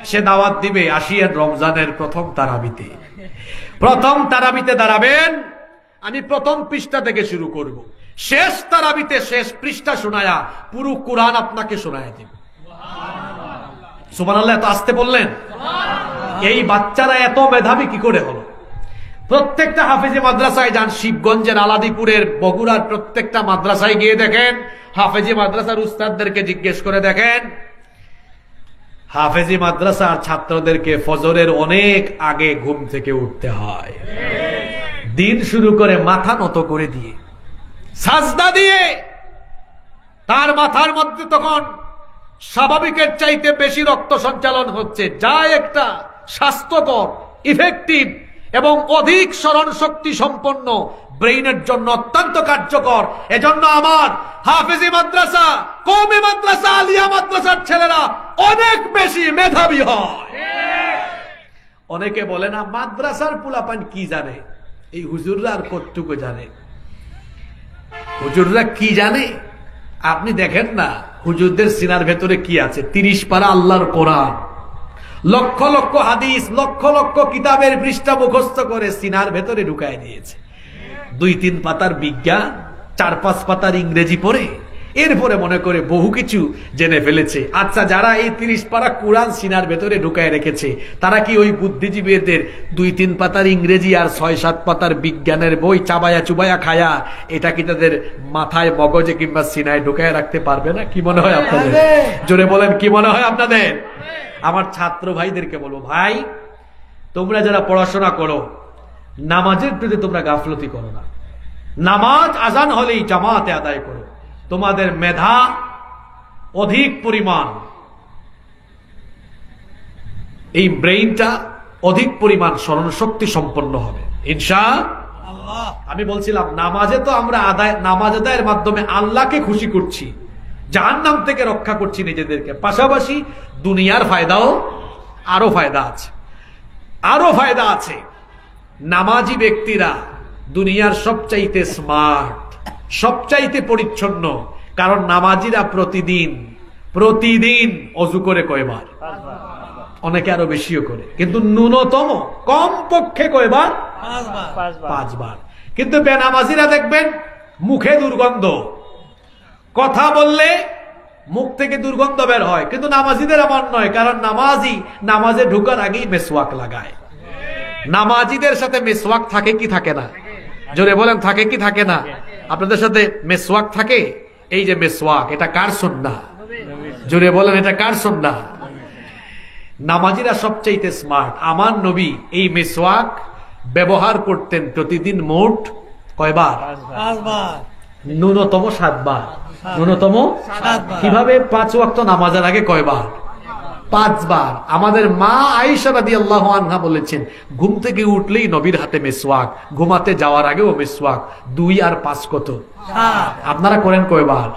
সে দাওয়াত দিবে আসিয়েন রমজানের প্রথম তারাবিতে। প্রথম তারাবিতে দাঁড়াবেন, আমি প্রথম পৃষ্ঠা থেকে শুরু করব, শেষ তারাবিতে শেষ পৃষ্ঠা শোনায়া পুরো কোরআন আপনাকে শোনায়া দিব। সুবহানাল্লাহ। এত আসতে বললেন? এই বাচ্চারা এত মেধাবী কি করে হলো? প্রত্যেকটা হাফেজি মাদ্রাসায় যান, শিবগঞ্জের, আলাদিপুরের, বগুড়ার প্রত্যেকটা মাদ্রাসায় গিয়ে দেখেন, হাফেজি মাদ্রাসার উস্তাদদেরকে জিজ্ঞেস করে দেখেন, হাফেজি মাদ্রাসার ছাত্রদেরকে ফজরের অনেক আগে ঘুম থেকে উঠতে হয়, দিন শুরু করে মাথা নত করে দিয়ে, সাজদা দিয়ে। তার মাথার মধ্যে তখন স্বাভাবিকের চাইতে বেশি রক্ত সঞ্চালন হচ্ছে, যা একটা স্বাস্থ্যকর, ইফেক্টিভ এবং অধিক স্মরণ শক্তি সম্পন্ন ব্রেইনের জন্য অত্যন্ত কার্যকর। এজন্য আমার হাফেজি মাদ্রাসা, কওমি মাদ্রাসা, আলিয়া মাদ্রাসার ছেলেরা অনেক বেশি মেধাবী হয়। অনেকে বলে না মাদ্রাসার পোলাপান কি জানে, এই হুজুররা আর কতটুকু জানে? হুজুররা কি জানে? আপনি দেখেন না হুজুরদের সিনার ভেতরে কি আছে? 30 পারা আল্লাহর কোরআন, লক্ষ লক্ষ হাদিস, লক্ষ লক্ষ কিতাবের পৃষ্ঠা মুখস্থ করে সিনার ভেতরে ঢুকায় দিয়েছে। 2-3 পাতার বিজ্ঞান, 4-5 পাতার ইংরেজি পড়ে এরপরে মনে করে বহু কিছু জেনে ফেলেছে। আচ্ছা, যারা এই 30 পারা কোরআন সিনার ভেতরে ঢুকায় রেখেছে, তারা কি ওই বুদ্ধিজীবীদের 2-3 পাতার ইংরেজি আর 6-7 পাতার বিজ্ঞানের বই চাবায়া চুবায়া খায়া এটা কি তাদের মাথায়, মগজে কিংবা সিনায় ঢুকায় রাখতে পারবে না? কি মনে হয় আপনাদের? জোরে বলেন, কি মনে হয় আপনাদের? আমার ছাত্র ভাইদেরকে বলবো, ভাই তোমরা যারা পড়াশোনা করো, নামাজের প্রতি তোমরা গাফলতি করো না। নামাজ আজান হলেই জামাতে আদায় করো। তোমাদের মেধা অধিক পরিমাণ, এই ব্রেইনটা অধিক পরিমাণ স্মরণ শক্তি সম্পন্ন হবে ইনশাআল্লাহ। আমি বলছিলাম নামাজে তো আমরা নামাজ আদায়ের মাধ্যমে আল্লাহকে খুশি করছি, জাহান্নাম থেকে রক্ষা করছি নিজেদেরকে, পাশাপাশি দুনিয়ার ফায়দাও আরো ফায়দা আছে, আরো ফায়দা আছে। নামাজি ব্যক্তিরা দুনিয়ার সবচাইতে স্মার্ট, সবচাইতে পরিচ্ছন্ন, কারণ নামাজিরা প্রতিদিন অজু করে কয়বার? অনেকে আরো বেশিও করে, কিন্তু ন্যূনতম কম পক্ষে কয়বার? 5 বার। কিন্তু বেনামাজিরা দেখবেন মুখে দুর্গন্ধ, কথা বললে মুখ থেকে দুর্গন্ধ বের হয়, কিন্তু নামাজিদের এমন নয়, কারণ নামাজে ঢোকার আগেই মেসওয়াক লাগায়। নামাজিদের সাথে মেসওয়াক থাকে কি থাকে না? জোরে বলেন, থাকে কি থাকে না? আপনাদের সাথে মেসওয়াক থাকে? এই যে মেসওয়াক, এটা কার সুন্নাহ? জোরে বলেন, এটা কার সুন্নাহ? নামাজিরা সবচাইতে স্মার্ট। আমার নবী এই মেসওয়াক ব্যবহার করতেন প্রতিদিন মোট কয়বার? 5 বার। ন্যূনতম 7 বার। ন্যূনতম 7 বার। কিভাবে? 5 ওয়াক্ত নামাজের আগে কয়বার? 5 বার। আমাদের মা আয়েশা রাদিয়াল্লাহু আনহা বলেছেন, ঘুম থেকে উঠলেই নবীর হাতে মেসওয়াক, ঘুমাতে যাওয়ার আগেও মেসওয়াক। 2 আর 5 কত? 7। আপনারা করেন কয়বার?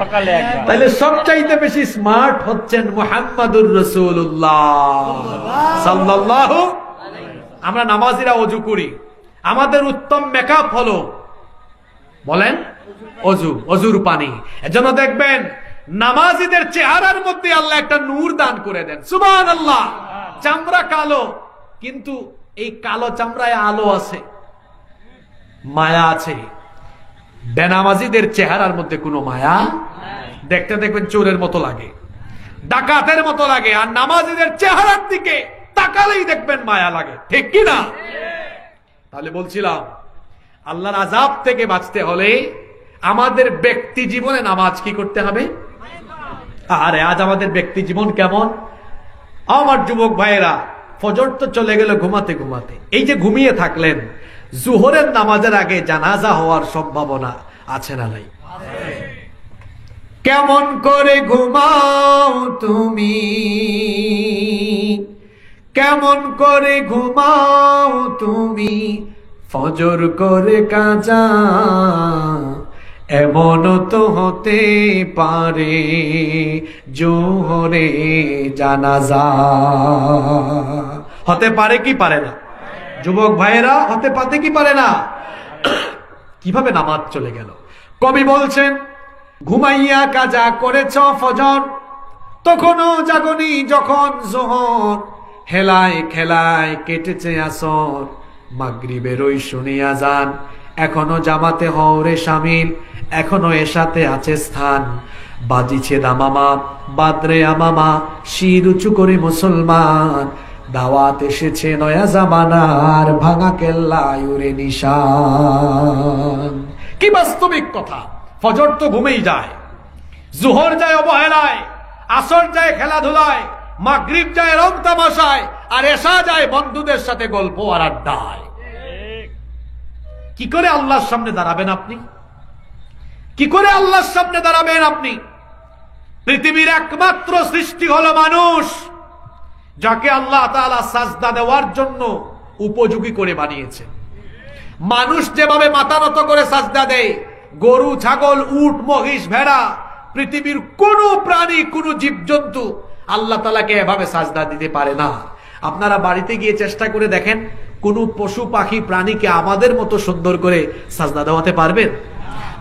তাহলে সবচাইতে বেশি স্মার্ট হচ্ছেন মুহাম্মাদুর রাসূলুল্লাহ সাল্লাল্লাহু। আমরা নামাজিরা ওযু করি, আমাদের উত্তম মেকআপ হলো বলেন অজু, অজুর পানি। এজন্য দেখবেন নামাজিদের চেহারার মধ্যে আল্লাহ একটা নূর দান করে দেন, সুবহানাল্লাহ। চামড়া কালো, কিন্তু এই কালো চামড়ায় আলো আছে, মায়া আছে। বেনামাজিদের চেহারার মধ্যে কোনো মায়া, দেখতে দেখবেন চোরের মতো লাগে, ডাকাতের মতো লাগে। আর নামাজিদের চেহারার দিকে তাকালেই দেখবেন মায়া লাগে, ঠিক কি না? তাহলে বলছিলাম আল্লাহর আযাব থেকে বাঁচতে হলে আমাদের ব্যক্তি জীবনে নামাজ কি করতে হবে? আরে আজ আমাদের ব্যক্তি জীবন কেমন? আমার যুবক ভাইয়েরা, ফজর তো চলে গেল ঘুমাতে ঘুমাতে। এই যে ঘুমিয়ে থাকলেন, জোহরের নামাজের আগে জানাজা হওয়ার সম্ভাবনা আছে না নাই? কেমন করে ঘুমাও তুমি, কেমন করে ঘুমাও তুমি, ফজর করে কাজা, এমন তো হতে পারে জোহরে জানাজা। হতে পারে কি পারে না? যুবক ভাইয়েরা, হতে পারে কি পারে না? কিভাবে নামাজ চলে গেল? কবি বলছেন, ঘুমাইয়া কাজা করেছ ফজর, তখনও জাগনি যখন জোহর, হেলায় খেলায় কেটেছে আসর, মাগরিবের ওই শুনিয়া যান, এখনো জামাতে হওরে শামিল, এখনো এসাতে আছে স্থান, বাজিছে দামামা বাদরে আমামা, শির উঁচু করে মুসলমান, দাওয়াত এসেছে নয়া জামানার, ভাঙা কেল্লায় উড়ে নিশান। কি বাস্তবিক কথা! ফজর তো ঘুমেই যায়, জোহর যায় অবহেলায়, আসর যায় খেলাধুলায়, মাগরিব যায় রং তামাশায়, আর এশা যায় বন্ধুদের সাথে গল্প আর আড্ডায়। কি করে আল্লাহর সামনে দাঁড়াবেন আপনি? কি করে আল্লাহর সামনে দাঁড়াবেন আপনি? পৃথিবীর একমাত্র সৃষ্টি হলো মানুষ, যাকে আল্লাহ তাআলা সাজদা দেওয়ার জন্য উপযোগী করে বানিয়েছে। মানুষ যেভাবে মাথা নত করে সাজদা দেয়, গরু, ছাগল, উট, মহিষ, ভেড়া, পৃথিবীর কোন প্রাণী, কোন জীবজন্তু আল্লাহ তাআলাকে এভাবে সাজদা দিতে পারে না। আপনারা বাড়িতে গিয়ে চেষ্টা করে দেখেন, কোন পশু পাখি প্রাণীকে আমাদের মতো সুন্দর করে সাজদা দেওয়াতে পারবেন?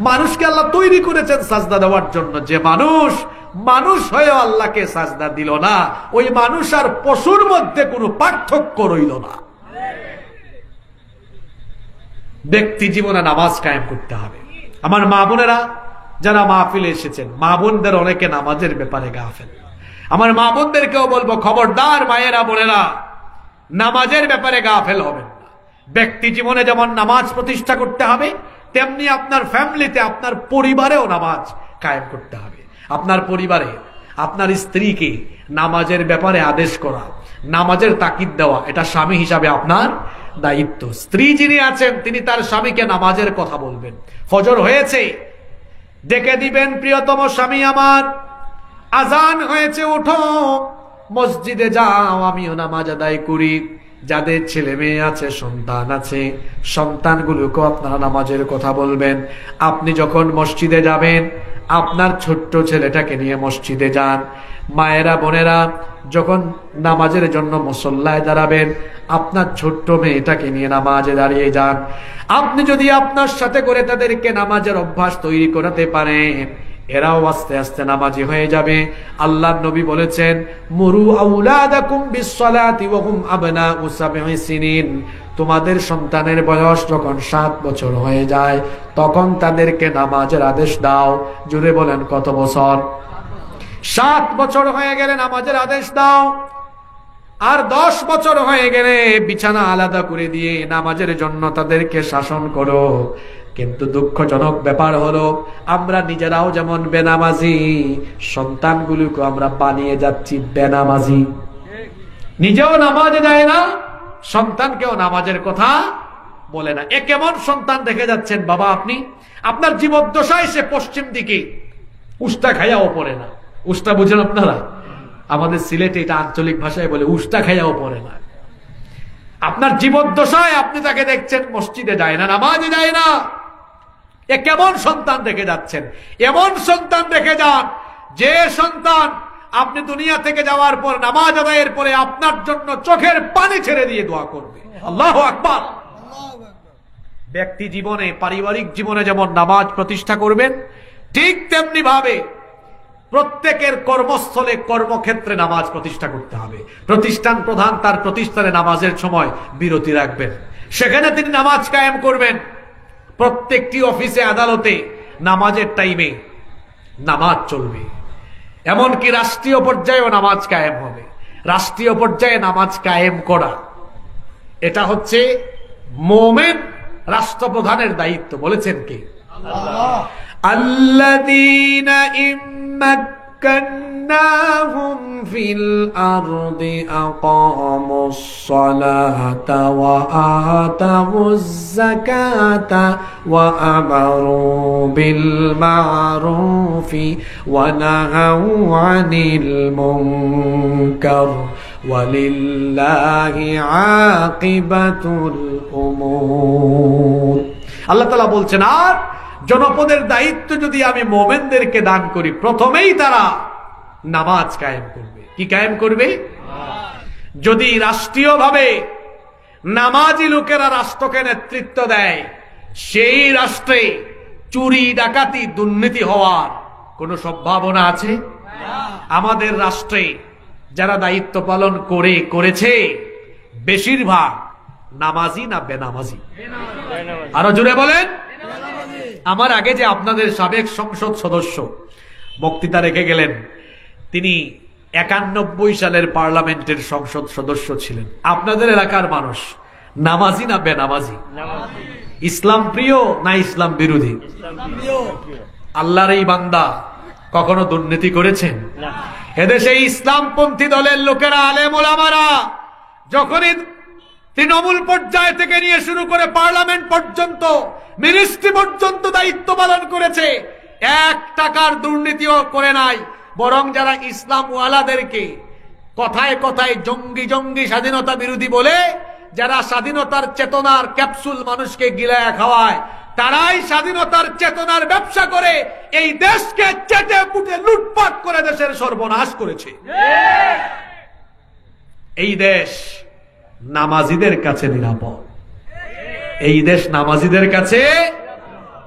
মানুষকে আল্লাহ তৈরি করেছেন সাজদা দেওয়ার জন্য। যে মানুষ মানুষ হয়ে আল্লাহকে সাজদা দিল না, ওই মানুষ আর পশুর মধ্যে কোনো পার্থক্য রইল না। ব্যক্তি জীবনে নামাজ কায়েম করতে হবে। আমার মা বোনেরা যারা মাহফিলে এসেছেন, মা বোনদের অনেকে নামাজের ব্যাপারে গাফেল। আমার মা বোনদেরকেও বলবো, খবরদার মায়েরা বোনেরা, নামাজের ব্যাপারে গাফেল হবেন না। ব্যক্তি জীবনে যেমন নামাজ প্রতিষ্ঠা করতে হবে, তেমনি আপনার ফ্যামিলিতে, আপনার পরিবারেও নামাজ কায়েম করতে হবে। আপনার পরিবারে আপনার স্ত্রীকে নামাজের ব্যাপারে আদেশ করা, নামাজের তাকিদ দেওয়া, এটা স্বামী হিসাবে আপনার দায়িত্ব। স্ত্রী যিনি আছেন, তিনি তার স্বামীকে নামাজের কথা বলবেন। ফজর হয়েছে, ডেকে দিবেন, প্রিয়তম স্বামী আমার, আজান হয়েছে, ওঠো, মসজিদে যাও, আমিও নামাজ আদায় করি। যাদের ছেলে মেয়ে আছে, সন্তান আছে, সন্তানগুলোকে আপনারা নামাজের কথা বলবেন। আপনি যখন মসজিদে যাবেন, আপনার ছোট্ট ছেলেটাকে নিয়ে মসজিদে যান। মায়েরা বোনেরা যখন নামাজের জন্য মুসল্লায় দাঁড়াবেন, আপনার ছোট্ট মেয়েটাকে নিয়ে নামাজে দাঁড়িয়ে যান। আপনি যদি আপনার সাথে করে তাদেরকে নামাজের অভ্যাস তৈরি করাতে পারেন, এরাও আস্তে আস্তে নামাজি হয়ে যাবে। আল্লাহর নবী বলেছেন, মুরু আউলাদাকুম বিসসালাতি ওয়া হুম আবনাউ সাবঈ সিনিন, তোমাদের সন্তানের বয়স যখন 7 বছর হয়ে যায়, তখন তাদেরকে নামাজের আদেশ দাও। জোরে বলেন, কত বছর? 7 বছর হয়ে গেলে নামাজের আদেশ দাও। আর 10 বছর হয়ে গেলে বিছানা আলাদা করে দিয়ে নামাজের জন্য তাদেরকে শাসন করো। কিন্তু দুঃখজনক ব্যাপার হলো, আমরা নিজেরাও যেমন বেনামাজি, সন্তানগুলোকে আমরা বানিয়ে যাচ্ছি বেনামাজি। নিজেও নামাজে যায় না, সন্তানকেও নামাজের কথা বলে না। এ কেমন সন্তান দেখে যাচ্ছেন বাবা আপনি? আপনার জীবদ্দশায় সে পশ্চিম দিকে উস্তা খাইয়াও পড়ে না। উস্তা বুঝেন আপনারা? আমাদের সিলেটে এটা আঞ্চলিক ভাষায় বলে, উস্তা খাইয়াও পড়ে না। আপনার জীবদ্দশায় আপনি তাকে দেখছেন মসজিদে যায় না, নামাজে যায় না। এ কেমন সন্তান রেখে যাচ্ছেন? এমন সন্তান রেখে যান যে সন্তান আপনি দুনিয়া থেকে যাওয়ার পর নামাজ আদায়ের পরে আপনার জন্য চোখের পানি ছেড়ে দিয়ে দোয়া করবে। আল্লাহু আকবার। ব্যক্তি জীবনে, পারিবারিক জীবনে যেমন নামাজ প্রতিষ্ঠা করবেন, ঠিক তেমনি ভাবে প্রত্যেকের কর্মস্থলে, কর্মক্ষেত্রে নামাজ প্রতিষ্ঠা করতে হবে। প্রতিষ্ঠান প্রধান তার প্রতিষ্ঠানে নামাজের সময় বিরতি রাখবেন, সেখানে তিনি নামাজ কায়েম করবেন। প্রত্যেকটি অফিসে, আদালতে নামাজের টাইমে নামাজ চলবে। এমনকি রাষ্ট্রীয় পর্যায়েও নামাজ কায়েম হবে। রাষ্ট্রীয় পর্যায়ে নামাজ কায়েম করা, এটা হচ্ছে মুমিন রাষ্ট্রপ্রধানের দায়িত্ব। বলেছেন কে? আল্লাহ। আল্লাযীনা ইম্মাক্কান্নাহুম ফিল আরদি আকামুস সালাতা ওয়া আতামুজ যাকাতা ওয়া আমারু বিল মা'রুফি ওয়া নাহাউ আনিল মুনকার ওয়ালিল্লাহি আকিবাতুল উমুর। আল্লাহ তাআলা বলছেন, আর জনপদের দায়িত্ব যদি আমি মুমিনদেরকে দান করি, প্রথমেই তারা নামাজ কায়েম করবে। কি কায়েম করবে? যদি রাষ্ট্রীয়ভাবে নামাজি লোকেরা রাষ্ট্রকে নেতৃত্ব দেয়, সেই রাষ্ট্রে চুরি, ডাকাতি, দুর্নীতি হওয়ার কোনো সম্ভাবনা আছে? আমাদের রাষ্ট্রে যারা দায়িত্ব পালন করেছে বেশিরভাগ নামাজি না বেনামাজি? আরো জোরে বলেন। আমার আগে যে আপনাদের সাবেক সংসদ সদস্য বক্তৃতা রেখে গেলেন, তিনি 91 সালের পার্লামেন্টের সংসদ সদস্য ছিলেন। আপনাদের এলাকার মানুষ নামাজি না বেনামাজি? ইসলাম প্রিয় না ইসলাম বিরোধী? আল্লাহর এই বান্দা কখনো দুর্নীতি করেছেন? এদেশে ইসলামপন্থী দলের লোকেরা, আলেম ওলামারা যখনই তৃণমূল পর্যায় থেকে নিয়ে শুরু করে পার্লামেন্ট পর্যন্ত, মিনিস্ট্রি পর্যন্ত দায়িত্ব পালন করেছে, 1 টাকার দুর্নীতিও করে নাই। বরং যারা ইসলাম ওয়ালাদেরকে কথায় কথায় জঙ্গি জঙ্গি স্বাধীনতা বিরোধী বলে, যারা স্বাধীনতার চেতনার ক্যাপসুল মানুষকে গিলায় খাওয়ায়, তারাই স্বাধীনতার চেতনার ব্যবসা করে এই দেশকে চেটে পুটে লুটপাট করে দেশের সর্বনাশ করেছে। এই দেশ নামাজিদের কাছে নিরাপদ। এই দেশ নামাজিদের কাছে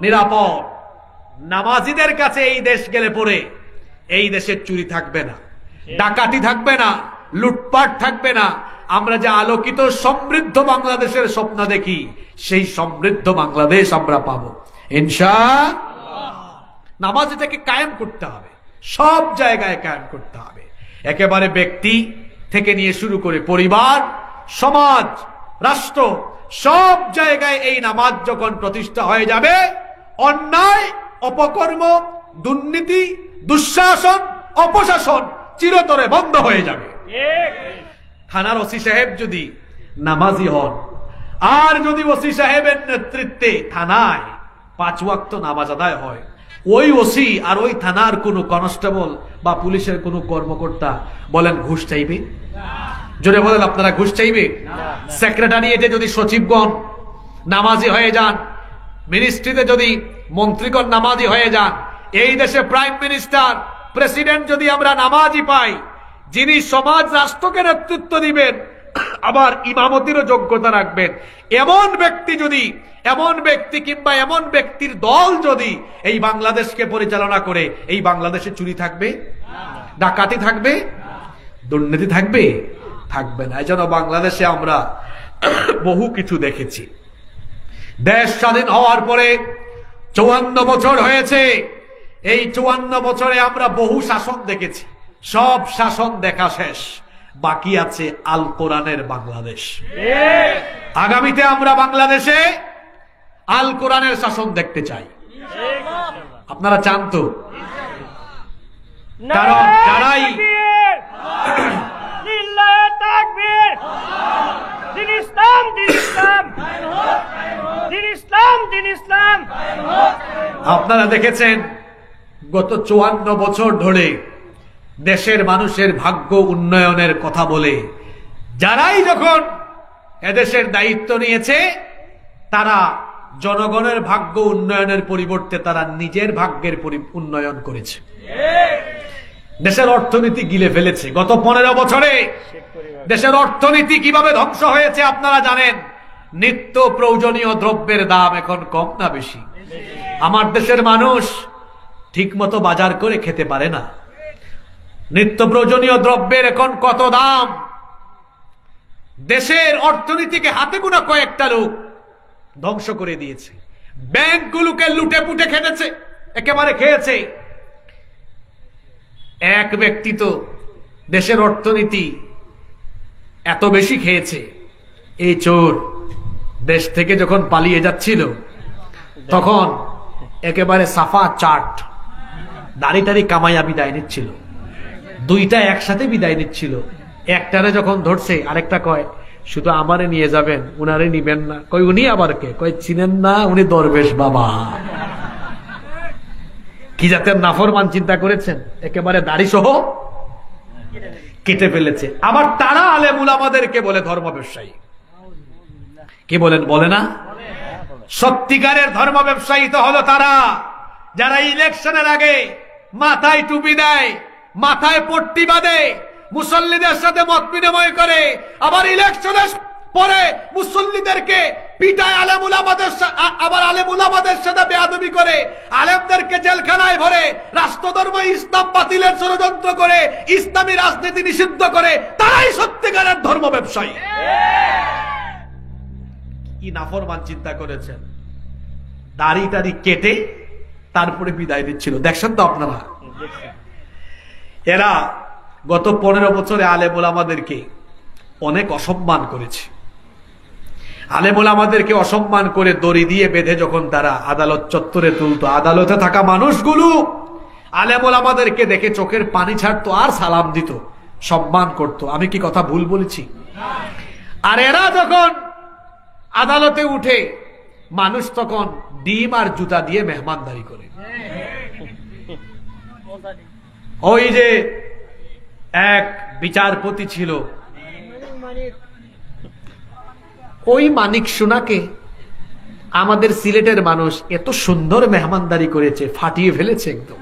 নিরাপদ। নামাজিদের কাছে এই দেশ গেলে পরে এই দেশে চুরি থাকবে না, ডাকাতি থাকবে না, লুটপাট থাকবে না। আমরা যে আলোকিত সমৃদ্ধ বাংলাদেশের স্বপ্ন দেখি, সেই সমৃদ্ধ বাংলাদেশ আমরা পাবো ইনশাআল্লাহ। নামাজ এটাকে কায়েম করতে হবে, সব জায়গায় কায়েম করতে হবে। একেবারে ব্যক্তি থেকে নিয়ে শুরু করে পরিবার, সমাজ, রাষ্ট্র, সব জায়গায় এই নামাজ যখন প্রতিষ্ঠা হয়ে যাবে, অন্যায়, অপকর্ম, দুর্নীতি, দুঃশাসন, অপশাসন চিরতরে বন্ধ হয়ে যাবে। থানার ওসি সাহেব যদি নামাজি হন, আর যদি ওসি সাহেবের নেতৃত্বে থানায় 5 ওয়াক্ত নামাজ আদায় হয়, ওই ওসি আর ওই থানার কোন কনস্টেবল বা পুলিশের কোন কর্মকর্তা বলেন ঘুষ চাইবে? জোরে বলেন, আপনারা ঘুষ চাইবে? সেক্রেটারিয়েটে যদি সচিবগণ নামাজি হয়ে যান, মিনিস্ট্রিতে যদি মন্ত্রীগণ নামাজি হয়ে যান, এই দেশে প্রাইম মিনিস্টার, প্রেসিডেন্ট যদি আমরা নামাজি পাই, যিনি সমাজ রাষ্ট্রকে নেতৃত্ব দিবেন, আবার ইমামতিরও যোগ্যতা রাখবেন, এমন ব্যক্তি যদি, এমন ব্যক্তি কিংবা এমন ব্যক্তির দল যদি এই বাংলাদেশকে পরিচালনা করে, এই বাংলাদেশে চুরি থাকবে? ডাকাতি থাকবে? দুর্নীতি থাকবে? থাকবে না। এজন্য বাংলাদেশে আমরা বহু কিছু দেখেছি। দেশ স্বাধীন হওয়ার পরে 54 বছর হয়েছে। এই 54 বছরে আমরা বহু শাসন দেখেছি, সব শাসন দেখা শেষ। বাকি আছে আল কোরআনের বাংলাদেশ। আগামীতে আমরা বাংলাদেশে আল কোরআনের শাসন দেখতে চাই। আপনারা চান তো? কারণ যারাই আপনারা দেখেছেন গত 54 বছর ধরে দেশের মানুষের ভাগ্য উন্নয়নের কথা বলে যারাই যখন এদেশের দায়িত্ব নিয়েছে, তারা জনগণের ভাগ্য উন্নয়নের পরিবর্তে তারা নিজের ভাগ্যের উন্নয়ন করেছে। দেশের অর্থনীতি গিলে ফেলেছে। গত 15 বছরে দেশের অর্থনীতি কিভাবে ধ্বংস হয়েছে আপনারা জানেন। নিত্য প্রয়োজনীয় দ্রব্যের দাম এখন কম না বেশি? আমার দেশের মানুষ ঠিকমতো বাজার করে খেতে পারে না। নিত্য প্রয়োজনীয় দ্রব্যের এখন কত দাম। দেশের অর্থনীতিকে হাতে গোনা কয়েকটা লোক ধ্বংস করে দিয়েছে। ব্যাংকগুলোকে লুটে পুটে খেতেছে, একেবারে খেয়েছে। এক ব্যক্তি তো দেশের অর্থনীতি এত বেশি খেয়েছে, এই চোর দেশ থেকে যখন পালিয়ে যাচ্ছিল তখন একেবারে সাফা চাট দাড়ি টাড়ি কামাইয়া বিদায় নিচ্ছিল। দুইটা একসাথে বিদায় নিচ্ছিল। একটারে যখন ধরছে আরেকটা কয় শুধু আমারে নিয়ে যাবেন, উনারে নিবেন না। কই উনি আবার কে? কয় চিনেন না, উনি দরবেশ বাবা। কি জাতের নাফরমান চিন্তা করেছেন, একেবারে দাড়ি সহ কেটে ফেলেছে। আবার তারা আলেম উলামাদেরকে বলে ধর্ম ব্যবসায়ী। কি বলেন? বলে না? সত্যিকারের ধর্ম ব্যবসায়ী তো হলো তারা যারা ইলেকশনের আগে মাথায় টুপি দেয়, মাথায় পট্টি বাঁধে, মুসল্লিদের সাথে মত বিনিময় করে, আবার ইলেকশনের পরে মুসল্লিদেরকে পিটায়, আবার আলেম উলামাদের সাথে বেয়াদবি করে, আলেমদেরকে জেলখানায় ভরে, রাষ্ট্রধর্ম ইসলাম বাতিলের ষড়যন্ত্র করে, ইসলামী রাজনীতি নিষিদ্ধ করে। তারাই সত্যিকারের ধর্ম ব্যবসায়ী। কি নাফরমান চিন্তা করেছেন। দাড়ি টাড়ি কেটে তারপরে বিদায় দিচ্ছিল। দেখছেন তো আপনারা? এরা গত 15 বছরে আলেম ওলামাদেরকে অনেক অসম্মান করেছে। আলেম ওলামাদেরকে অসম্মান করে দড়ি দিয়ে বেঁধে যখন তারা আদালত চত্বরে তুলতো, আদালতে থাকা মানুষগুলো আলেম ওলামাদেরকে দেখে চোখের পানি ছাড়তো আর সালাম দিত, সম্মান করত। আমি কি কথা ভুল বলেছি? আর এরা যখন আদালতে উঠে, মানুষ তখন ডিম আর জুতা দিয়ে মেহমানদারি করে। ওই যে এক বিচারপতি ছিল, ওই মানিক সোনাকে আমাদের সিলেটের মানুষ এত সুন্দর মেহমানদারি করেছে, ফাটিয়ে ফেলেছে একদম।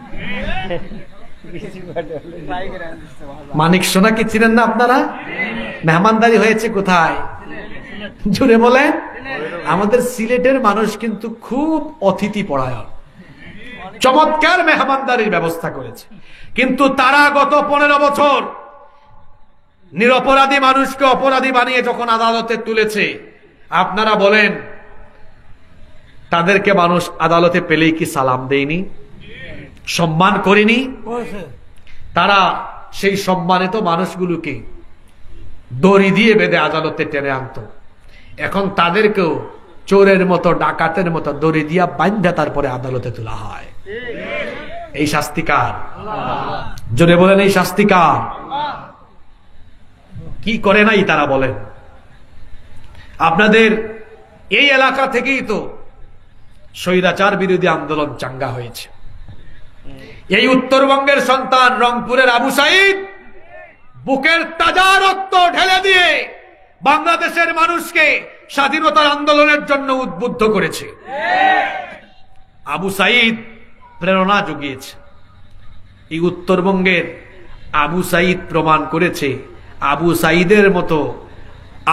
মানিক সোনাকে চিনেন না আপনারা? মেহমানদারি হয়েছে কোথায়? জুড়ে বলে। আমাদের সিলেটের মানুষ কিন্তু খুব অতিথি পরায়ণ, চমৎকার মেহমানদারির ব্যবস্থা করেছে। কিন্তু তারা গত 15 বছর নিরপরাধী মানুষকে অপরাধী বানিয়ে যখন আদালতে তুলেছে, আপনারা বলেন তাদেরকে মানুষ আদালতে পেলেই কি সালাম দেয়নি, সম্মান করেনি? তারা সেই সম্মানিত মানুষগুলোকে দড়ি দিয়ে বেঁধে আদালতে টেনে আনত। এখন তাদেরকেও চোরের মতো, ডাকাতের মতো দড়ি দিয়া বান্ধা তারপরে আদালতে তোলা হয়। এই শাস্তিকার, জোরে বলেন এই শাস্তিকার। কি করে নাই তারা বলেন? আপনাদের এই এলাকা থেকেই তো স্বৈরাচার বিরোধী আন্দোলন চাঙ্গা হয়েছে। এই উত্তরবঙ্গের সন্তান রংপুরের আবু সাইদ বুকের তাজা রক্ত ঢেলে দিয়ে বাংলাদেশের মানুষকে স্বাধীনতার আন্দোলনের জন্য উদ্বুদ্ধ করেছে। আবু সাইদ প্রেরণা জুগিয়েছে। এই উত্তরবঙ্গের আবু সাইদ প্রমাণ করেছে আবু সাইদের মতো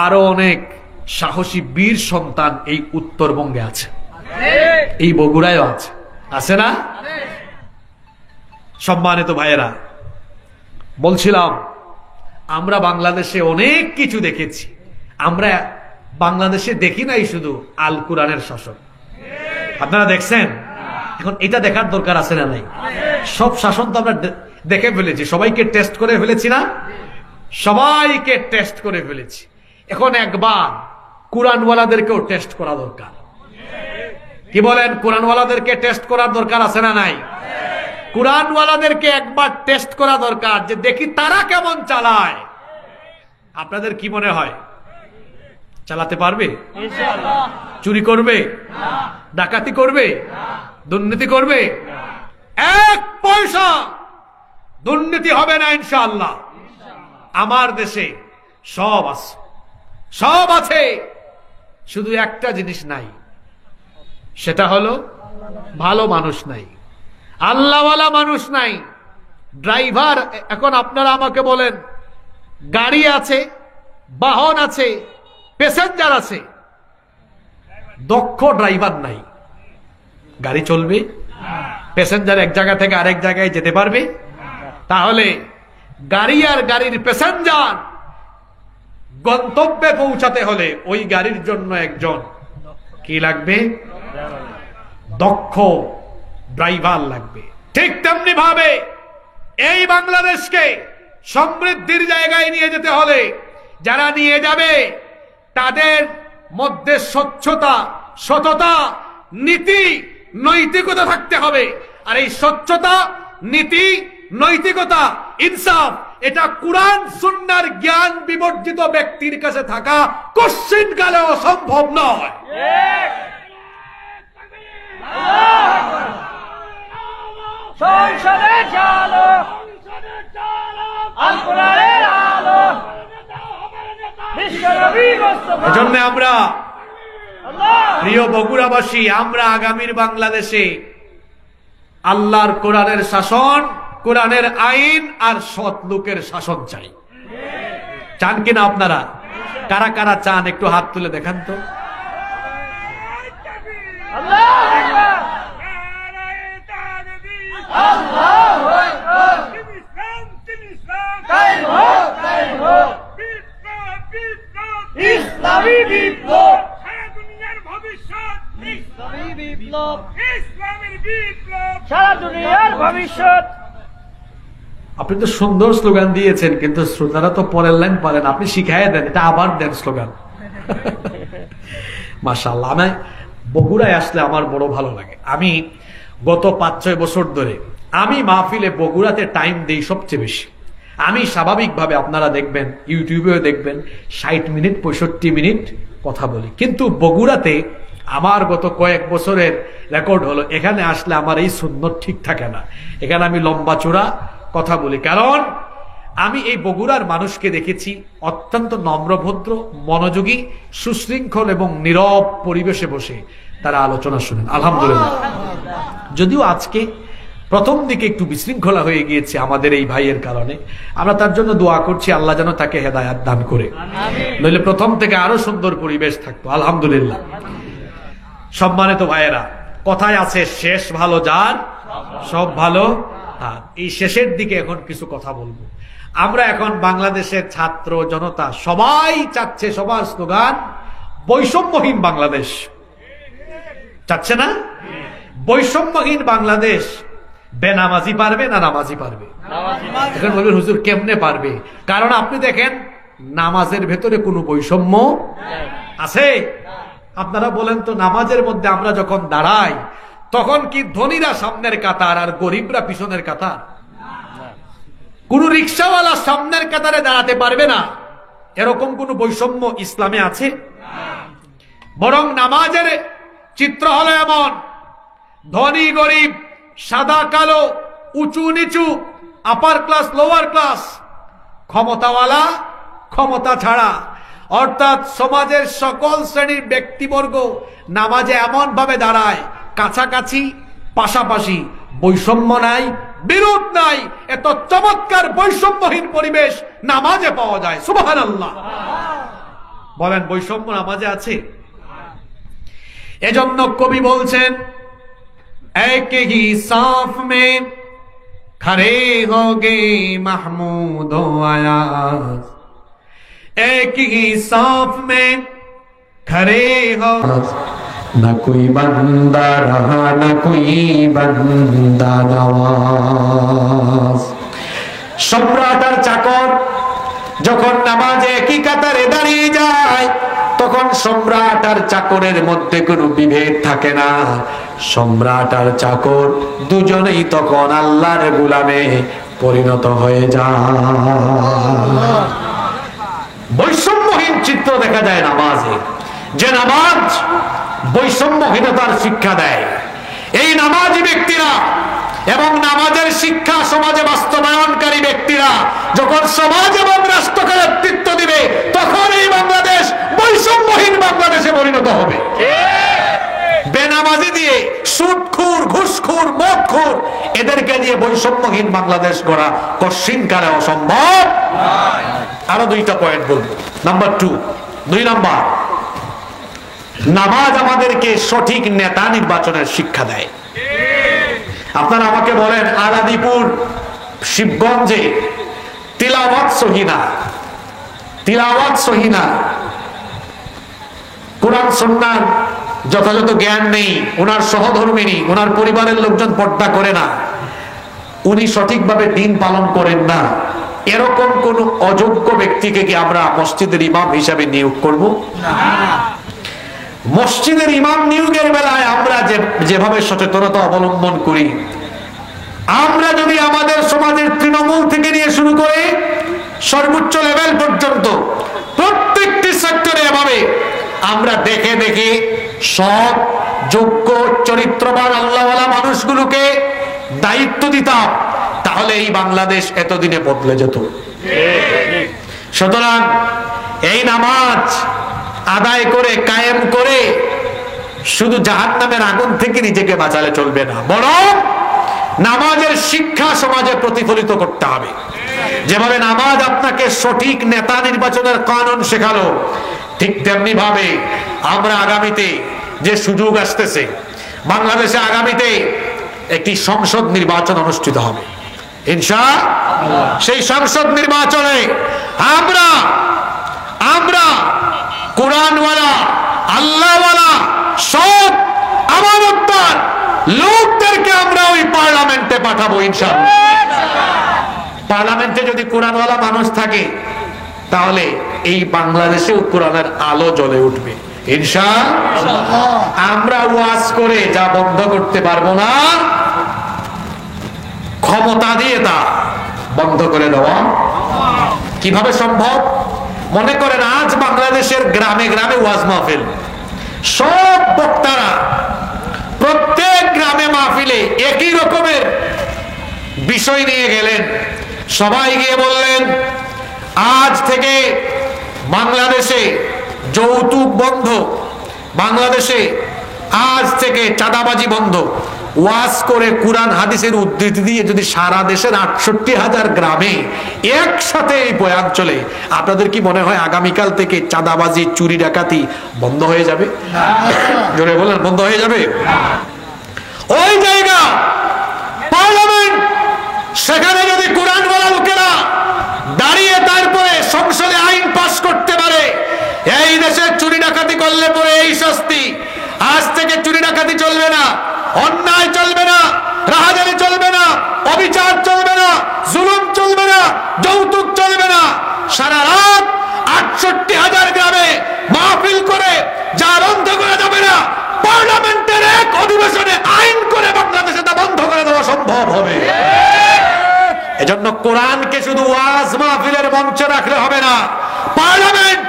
আরো অনেক সাহসী বীর সন্তান এই উত্তরবঙ্গে আছে, এই বগুড়ায়ও আছে, আছে না? সম্মানিত ভাইয়েরা, বলছিলাম আমরা বাংলাদেশে অনেক কিছু দেখেছি। আমরা বাংলাদেশে দেখি নাই শুধু আল কোরআনের শাসন। আপনারা দেখছেন? এখন এটা দেখার দরকার আছে না নাই? সব শাসন তো আমরা দেখে ফেলেছি, সবাইকে টেস্ট করে ফেলেছি না? সবাইকে টেস্ট করে ফেলেছি। এখন একবার কোরআনওয়ালাদেরকেও টেস্ট করা দরকার। কি বলেন? কোরআনওয়ালাদেরকে টেস্ট করার দরকার আছে না নাই? কোরআনওয়ালাদেরকে একবার টেস্ট করা দরকার, যে দেখি তারা কেমন চালায়। আপনাদের কি মনে হয়, চালাতে পারবে? চুরি করবে? ডাকাতি করবে? দুর্নীতি করবে? এক পয়সা দুর্নীতি হবে না ইনশাআল্লাহ। আমার দেশে সব আছে, সব আছে, শুধু একটা জিনিস নাই, সেটা হলো ভালো মানুষ নাই, আল্লাহওয়ালা মানুষ নাই, ড্রাইভার। এখন আপনারা আমাকে বলেন, গাড়ি আছে, বাহন আছে, প্যাসেঞ্জার আছে, দক্ষ ড্রাইভার নাই, গাড়ি চলবে? প্যাসেঞ্জার এক জায়গা থেকে আরেক জায়গায় যেতে পারবে? তাহলে গাড়ি আর গাড়ির প্যাসেঞ্জার গন্তব্যে পৌঁছাতে হলে ওই গাড়ির জন্য একজন কি লাগবে? দক্ষ ড্রাইভার লাগবে। ঠিক তেমনি ভাবে এই বাংলাদেশকে সমৃদ্ধির জায়গায় নিয়ে যেতে হলে যারা নিয়ে যাবে তাদের মধ্যে স্বচ্ছতা, সততা, নীতি, নৈতিকতা থাকতে হবে। আর এই স্বচ্ছতা, নীতি, নৈতিকতা, ইনসাফ, এটা কুরআন সুন্নাহর জ্ঞান বিবর্জিত ব্যক্তির কাছে থাকা কশ্চিন কালেও সম্ভব নয়। সংসদে চলো, আল কোরআনের আলো, বিশ্বনবী মুস্তাফা। এজন্য আমরা প্রিয় বগুড়াবাসী, আমরা আগামীর বাংলাদেশে আল্লাহর কোরআনের শাসন, কোরআনের আইন আর সৎ লোকের শাসন চাই। চান কিনা আপনারা? কারা কারা চান একটু হাত তুলে দেখান তো। ইসলামী বিপ্লব, দুনিয়ার ভবিষ্যৎ, ইসলামী বিপ্লব, ইসলামের বিপ্লব, সারা দুনিয়ার ভবিষ্যৎ। আপনি তো সুন্দর স্লোগান দিয়েছেন, কিন্তু শ্রোতারা তো পরের লাইন পারেন, আপনি শিখাইয়া দেন, এটা আবার দেন স্লোগান। মাশাআল্লাহ। আমি বগুড়ায় আসলে আমার বড় ভালো লাগে। আমি গত 5-6 বছর ধরে আমি মাহফিলে বগুড়াতে টাইম দেই সবচেয়ে বেশি। আমি স্বাভাবিকভাবে আপনারা দেখবেন, ইউটিউবেও দেখবেন 60 মিনিট 65 মিনিট কথা বলি, কিন্তু বগুড়াতে আমার গত কয়েক বছরের রেকর্ড হলো, এখানে আসলে আমার এই সুন্নত ঠিক থাকে না, এখানে আমি লম্বা চূড়া কথা বলি। কারণ আমি এই বগুড়ার মানুষকে দেখেছি অত্যন্ত নম্রভদ্র, মনোযোগী, সুশৃঙ্খল এবং নীরব পরিবেশে বসে তারা আলোচনা শুনেন। আলহামদুলিল্লাহ। যদিও আজকে প্রথম দিকে একটু বিশৃঙ্খলা হয়ে গিয়েছে আমাদের এই ভাইয়ের কারণে, আমরা তার জন্য দোয়া করছি আল্লাহ যেন তাকে হেদায়াত দান করে, নইলে প্রথম থেকে আরো সুন্দর পরিবেশ থাকতো। আলহামদুলিল্লাহ। সম্মানিত ভাইয়েরা, কথায় আছে শেষ ভালো যার, সব ভালো তার। এই শেষের দিকে এখন কিছু কথা বলবো। আমরা এখন বাংলাদেশের ছাত্র জনতা সবাই চাচ্ছে, সবার স্লোগান বৈষম্যহীন বাংলাদেশ চাচ্ছে না? বৈষম্যহীন বাংলাদেশ। বেনামাজি পারবে না নামাজি পারবে? এখন বলবেন হুজুর কেমনে পারবে? কারণ আপনি দেখেন নামাজের ভেতরে কোনো বৈষম্য আছে? আপনারা বলেন তো, নামাজের মধ্যে আমরা যখন দাঁড়াই তখন কি ধনীরা সামনের কাতার আর গরিবরা পিছনের কাতার? কোন রিক্সাওয়ালা সামনের কাতারে দাঁড়াতে পারবে না, এরকম কোন বৈষম্য ইসলামে আছে? বরং নামাজের চিত্র হলো এমন, ধনী গরিব, সাদা কালো, উঁচু নিচু, আপার ক্লাস লোয়ার ক্লাস, ক্ষমতাওয়ালা ক্ষমতা ছাড়া, অর্থাৎ সমাজের সকল শ্রেণীর ব্যক্তিবর্গ নামাজে এমন ভাবে দাঁড়ায়, কাছাকাছি, পাশাপাশি, বৈষম্য নাই, বিরোধ নাই। এত চমৎকার বৈষম্যহীন পরিবেশ নামাজে পাওয়া যায়। সুবহানাল্লাহ। বলেন বৈষম্য নামাজে আছে? এজন্য কবি বলছেন, এক হি সাফ মে খড়ে হোগে মাহমুদ ও আয়াজ, এক হি সাফ মে খড়ে হো, না কোই বান্দা রহা না কোই বান্দা নওয়াজ। সম্রাট আর চাকর যখন নামাজে একই কাতারে দাঁড়িয়ে যায় তখন সম্রাট আর চাকরের মধ্যে কোনো বিভেদ থাকে না। সম্রাট আর চাকর দুজনেই তখন আল্লাহর গোলামে পরিণত হয়ে যায়। বৈষম্যহীন চিত্র দেখা যায় নামাজে। যে নামাজ বৈষম্যহীনতার শিক্ষা দেয়, এই নামাজি ব্যক্তিরা এবং নামাজের শিক্ষা সমাজে বাস্তবায়নকারী ব্যক্তিরা যখন সমাজ এবং রাষ্ট্রকে নেতৃত্ব দিবে তখন এই বাংলাদেশ বৈষম্যহীন বাংলাদেশে পরিণত হবে। বেনামাজি দিয়ে, সুদখোর, ঘুষখোর, মদখোর, এদেরকে দিয়ে বৈষম্যহীন বাংলাদেশ গড়া কশিনকালে অসম্ভব। আরো দুইটা পয়েন্ট বলবো। নাম্বার 2 নাম্বার, নামাজ আমাদেরকে সঠিক নেতা নির্বাচনের শিক্ষা দেয়। আপনারা আমাকে বলেন, আলাদিপুর শিবগঞ্জে তিলাওয়াত সহিনা, কোরআন সুন্নাহর যথাযথ জ্ঞান নেই, ওনার সহধর্মিনী, ওনার পরিবারের লোকজন পর্দা করে না, উনি সঠিকভাবে দিন পালন করেন না, এরকম কোন অযোগ্য ব্যক্তিকে কি আমরা মসজিদের ইমাম হিসাবে নিয়োগ করব? না। মসজিদের ইমাম নিয়োগের বেলায় আমরা যেভাবে সচেতনতা অবলম্বন করি, আমরা যদি আমাদের সমাজের তৃণমূল থেকে নিয়ে শুরু করে সর্বোচ্চ লেভেল পর্যন্ত প্রত্যেকটি সেক্টরে এভাবে আমরা দেখে দেখে সৎ, যোগ্য, চরিত্রবান, আল্লাহওয়ালা মানুষগুলোকে দায়িত্ব দিতাম, তাহলে এই বাংলাদেশ এতদিনে বদলে যেত। সুতরাং এই নামাজ আদায় করে, কায়েম করে শুধু জাহান্নামের আগুন থেকে নিজেকে বাঁচালে চলবে না, বরং নামাজের শিক্ষা সমাজে প্রতিফলিত করতে হবে। যেভাবে নামাজ আপনাকে সঠিক নেতা নির্বাচনের কানুন শেখালো, ঠিক তেমনি ভাবে আমরা আগামীতে যে সুযোগ আসতেছে, বাংলাদেশে আগামীতে একটি সংসদ নির্বাচন অনুষ্ঠিত হবে ইনশাআল্লাহ। সেই সংসদ নির্বাচনে আমরা কোরআনওয়ালা, আল্লাহওয়ালা, সৎ, আমানতদার লোকদেরকে আমরা ওই পার্লামেন্টে পাঠাবো ইনশাআল্লাহ। পার্লামেন্টে যদি কোরআনওয়ালা মানুষ থাকে, তাহলে এই বাংলাদেশে কোরআনের আলো জ্বলে উঠবে ইনশাআল্লাহ। আমরা ওয়াজ করে যা বন্ধ করতে পারবো না, ক্ষমতা দিয়ে তা বন্ধ করে দেওয়া কিভাবে সম্ভব? মনে করেন আজ বাংলাদেশের গ্রামে গ্রামে ওয়াজ মাহফিল, সব বক্তারা প্রত্যেক গ্রামে মাহফিলে একই রকমের বিষয় নিয়ে গেলেন, সবাই গিয়ে বললেন আজ থেকে বাংলাদেশে যৌতুক বন্ধ, বাংলাদেশে আজ থেকে চাঁদাবাজি বন্ধ। ওয়াজ করে কোরআন হাদিসের উদ্ধৃতি দিয়ে যদি সারা দেশের ৬৮,০০০ গ্রামে একসাথে এই বয়ান চলে, আপনাদের কি মনে হয় আগামীকাল থেকে চাঁদাবাজি, চুরি ডাকাতি বন্ধ হয়ে যাবে? জোরে বলেন, বন্ধ হয়ে যাবে? ওই জায়গা পার্লামেন্ট, সেখানে যদি কোরআনওয়ালা লোকেরা দাঁড়িয়ে তারপরে সংসদে আইন পাস করতে পারে, এই দেশে চুরি ডাকাতি করলে পরে এই শাস্তি, আজ থেকে চুরি ডাকাতি চলবে না, অন্যায় চলবে না, রাহাজানি চলবে না, অবিচার চলবে না, জুলুম চলবে না, যৌতুক চলবে না, সারা রাত ৬৮,০০০ গ্রামে মাহফিল করে যা বন্ধ করা যাবে না, পার্লামেন্টের এক অধিবেশনে আইন করে বাংলাদেশে তা বন্ধ করে দেওয়া সম্ভব হবে। এজন্য কোরআনকে শুধু ওয়াজ মাহফিলের মঞ্চে রাখলে হবে না, পার্লামেন্ট,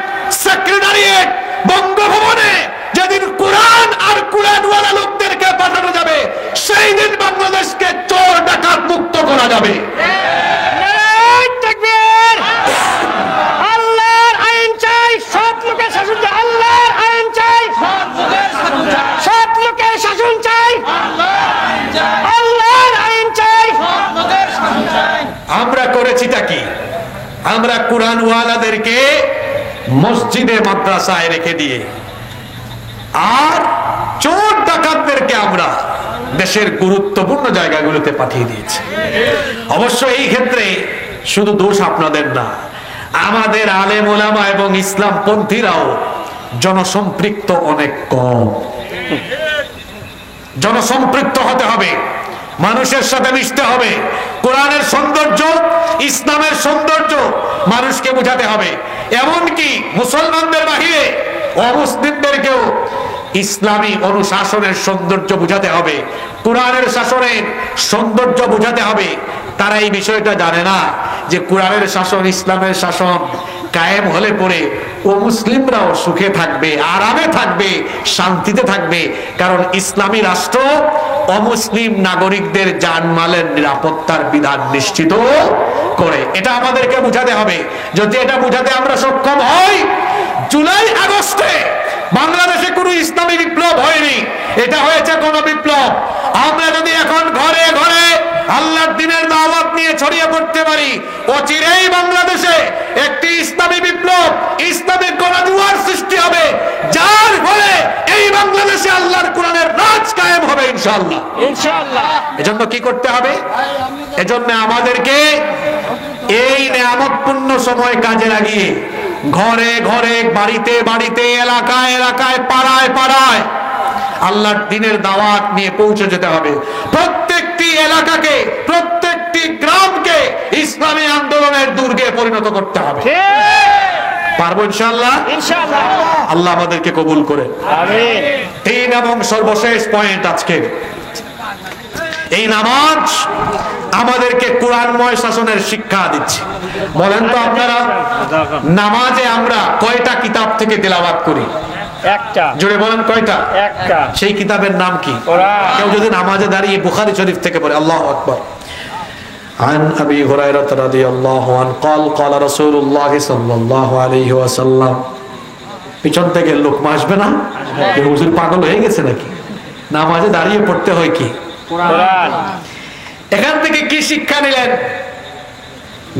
সেক্রেটারিয়েট, বঙ্গভবনে যেদিন কোরআন আর কোরআনওয়ালা লোকদেরকে পাঠানো যাবে, সেই দিন বাংলাদেশকে চোর ডাকাত মুক্ত করা যাবে। আল্লাহর আইন চাই, সৎ লোকের শাসন চাই, আল্লাহর আইন চাই, সৎ লোকের শাসন চাই, আল্লাহর আইন চাই। আমরা করেছিটা কি? আমরা কোরআনওয়ালাদেরকে মসজিদে মাদ্রাসায় রেখে দিয়ে আর চোর ডাকাতদেরকে আমরা দেশের গুরুত্বপূর্ণ জায়গাগুলোতে পাঠিয়ে দিয়েছি। অবশ্য এই ক্ষেত্রে শুধু দোষ আপনাদের না, আমাদের আলেম ওলামা এবং ইসলাম পন্থীরাও জনসম্পৃক্ত অনেক কম। জনসম্পৃক্ত হতে হবে, মানুষের সাথে মিশতে হবে, কোরআনের সৌন্দর্য, ইসলামের সৌন্দর্য মানুষকে বোঝাতে হবে। এমনকি মুসলমানদের বাহিরে অমুসলিমদেরকেও ইসলামী অনুশাসনের সৌন্দর্য বোঝাতে হবে, কোরআনের শাসনের সৌন্দর্য বোঝাতে হবে। তারা এই বিষয়টা জানে না যে কোরআনের শাসন, ইসলামের শাসন কায়েম হলে পরে ও মুসলিমরাও সুখে থাকবে, আরামে থাকবে, শান্তিতে থাকবে। কারণ ইসলামী রাষ্ট্র অমুসলিম নাগরিকদের জানমালের নিরাপত্তার বিধান নিশ্চিত করে। এটা আমাদেরকে বুঝাতে হবে। যদি এটা বুঝাতে আমরা সক্ষম হই, জুলাই আগস্টে বাংলাদেশে কোনো ইসলামী বিপ্লব হয়নি, এটা হয়েছে কোন বিপ্লব। আমরা যদি এখন ঘরে ঘরে আল্লাহর দ্বীনের দাওয়াত নিয়ে ছড়িয়ে পড়তে পারি, অচিরেই বাংলাদেশে একটি ইসলামী বিপ্লব, ইসলামিক গণজোয়ার সৃষ্টি হবে, যার ফলে এই বাংলাদেশে আল্লাহর কোরআনের রাজ কায়েম হবে ইনশাআল্লাহ। ইনশাআল্লাহ। এজন্য কি করতে হবে? এজন্য আমাদেরকে এই নিয়ামতপূর্ণ সময় কাজে লাগিয়ে ঘরে ঘরে, বাড়িতে বাড়িতে, এলাকায় এলাকায়, পাড়ায় পাড়ায় আল্লাহর দ্বীনের দাওয়াত নিয়ে পৌঁছে যেতে হবে। প্রত্যেকটি এলাকাকে, প্রত্যেকটি গ্রামকে ইসলামী আন্দোলনের দুর্গে পরিণত করতে হবে। পারবো ইনশাআল্লাহ? ইনশাআল্লাহ। আল্লাহ আমাদেরকে কবুল করে। আমিন। 3 এবং সর্বশেষ পয়েন্ট আজকে, এই নামাজ আমাদেরকে কোরআনময় শাসনের শিক্ষা দিচ্ছে। বলেন তো আপনারা, নামাজে আমরা কয়টা কিতাব থেকে তেলাওয়াত করি? একটা। জোরে বলেন কয়টা? একটা। সেই কিতাবের নাম কি? কোরআন। কেউ যদি নামাজে দাঁড়িয়ে বুখারী শরীফ থেকে পড়ে, আল্লাহু আকবার। عن أبي هريرة رضي الله عنه قال قال رسول الله صلى الله عليه وسلم। পিছন থেকে লোকমা আসবে না? এই হুজুর পাগল হয়ে গেছে নাকি? নামাজে দাঁড়িয়ে পড়তে হয় কি? কোরআন। এখান থেকে কি শিক্ষা নিলেন?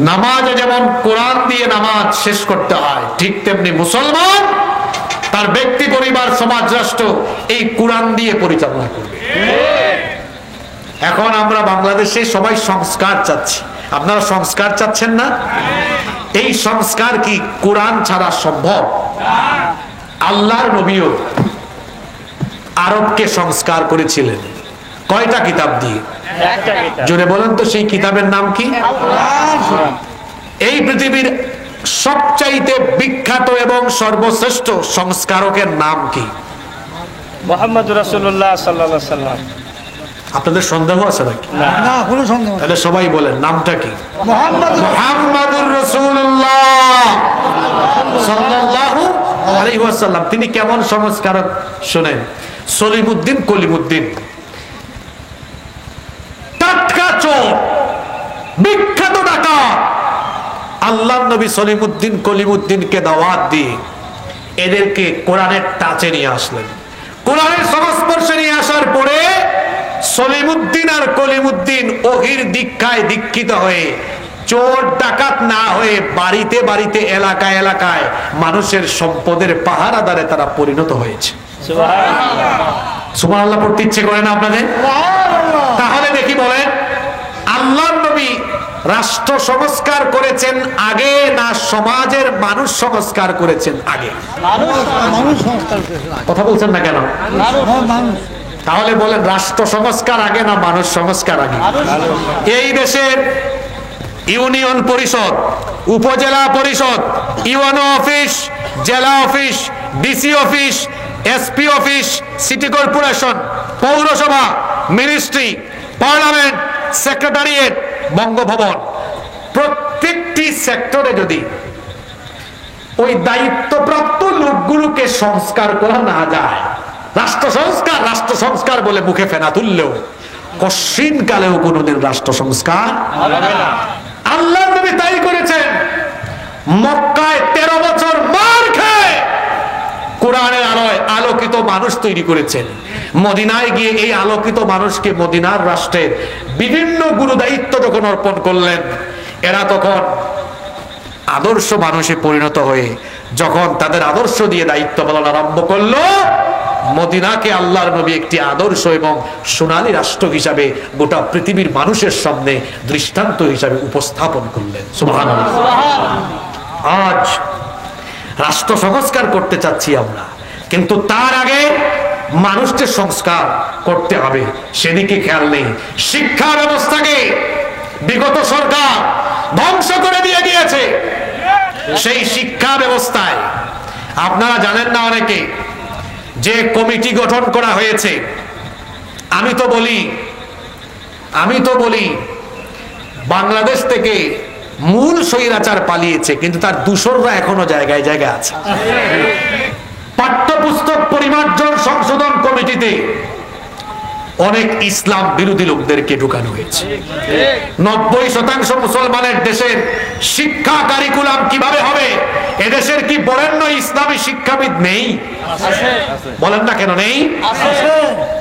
নামাজে যেমন কোরআন দিয়ে নামাজ শেষ করতে হয়, ঠিক তেমনি মুসলমান তার ব্যক্তি, পরিবার, সমাজ, রাষ্ট্র এই কোরআন দিয়ে পরিচালনা করবে। এখন আমরা বাংলাদেশে সবাই সংস্কার চাচ্ছি, আপনারা সংস্কার চাচ্ছেন না? এই সংস্কার কি কোরআন ছাড়া সম্ভব? আল্লাহর নবীও আরবকে সংস্কার করেছিলেন কয়টা কিতাব দিয়ে? একটা কিতাব। জোরে বলেন তো সেই কিতাবের নাম কি? এই পৃথিবীর সবচাইতে বিখ্যাত এবং সর্বশ্রেষ্ঠ সংস্কারকের নাম কি? মুহাম্মদ রাসূলুল্লাহ সাল্লাল্লাহু আলাইহি সাল্লাম। আপনাদের সন্দেহ আছে নাকি? না, কোনো সন্দেহ নেই। তাহলে সবাই বলেন নামটা কি? মুহাম্মাদুর রাসূলুল্লাহ সাল্লাল্লাহু আলাইহি ওয়াসাল্লাম। তিনি কেমন সংস্কারক শুনেন। সলিমুদ্দিন কলিমুদ্দিন, টাটকা চোর, বিখ্যাত ডাকাত, আল্লাহর নবী সলিমুদ্দিন কলিমুদ্দিনকে দাওয়াত দিয়ে এদেরকে কোরআনের টাচে নিয়ে আসলেন। কোরআনের সংস্পর্শে নিয়ে আসার পরে সলিমুদ্দিন আর কলিমুদ্দিন ওহির দীক্ষায় দীক্ষিত হয়ে চোর ডাকাত না হয়ে বাড়িতে বাড়িতে, এলাকায় এলাকায় মানুষের সম্পদের পাহারাদারে তারা পরিণত হয়েছে। সুবহানাল্লাহ পড়তে ইচ্ছে করে না আপনাদের? তাহলে দেখি বলেন, আল্লাহর নবী রাষ্ট্র সংস্কার করেছেন আগে না সমাজের মানুষ সংস্কার করেছেন আগে? মানুষ সংস্কার করেছে। কথা বলছেন না কেন? মানুষ। তাহলে বলেন, রাষ্ট্র সংস্কার আগে না মানুষ সংস্কার আগে? এই দেশের ইউনিয়ন পরিষদ, উপজেলা পরিষদ, ইউএনও অফিস, জেলা office, DC office, SP office, city corporation, পৌরসভা, মিনিস্ট্রি, পার্লামেন্ট, সেক্রেটারিয়েট, বঙ্গভবন, প্রত্যেকটি সেক্টরে যদি ওই দায়িত্বপ্রাপ্ত লোকগুলোকে সংস্কার করা না যায়, রাষ্ট্র সংস্কার বলে মুখে ফেনা তুললেও কশিন কালেও কোনোদিন রাষ্ট্র সংস্কার হবে না। আল্লাহ নবী তাই করেছেন। মক্কায় 13 বছর মার খেয়ে কোরআনের আলোয় আলোকিত মানুষ তৈরি করেছেন। মদিনায় গিয়ে এই আলোকিত মানুষকে মদিনার রাষ্ট্রের বিভিন্ন গুরু দায়িত্ব যখন অর্পণ করলেন, এরা তখন আদর্শ মানুষে পরিণত হয়ে যখন তাদের আদর্শ দিয়ে দায়িত্ব পালন আরম্ভ করলো, মদিনাকে আল্লাহর নবী একটি আদর্শ এবং সোনালী রাষ্ট্র হিসাবে গোটা পৃথিবীর মানুষের সামনে দৃষ্টান্ত হিসাবে উপস্থাপন করলেন। সুবহানাল্লাহ। আজ রাষ্ট্র সংস্কার করতে চাচ্ছি আমরা, কিন্তু তার আগে মানুষকে সংস্কার করতে হবে, সেদিকে খেয়াল নেই। শিক্ষা ব্যবস্থাকে বিগত সরকার ধ্বংস করে দিয়ে গিয়েছে। সেই শিক্ষা ব্যবস্থায় আপনারা জানেন না অনেকে যে কমিটি গঠন করা হয়েছে, আমি তো বলি বাংলাদেশ থেকে মূল স্বৈরাচার পালিয়েছে, কিন্তু তার দূষররা এখনো জায়গায় জায়গায় আছে। পাঠ্যপুস্তক পরিমার্জন সংশোধন কমিটিতে অনেক ইসলাম বিরোধী লোকদেরকে ঢুকানো হয়েছে। 90% মুসলমানের দেশের শিক্ষা কারিকুলাম কিভাবে হবে? এদেশের কি বরেণ্য ইসলামী শিক্ষাবিদ নেই? বলেন না কেন নেই?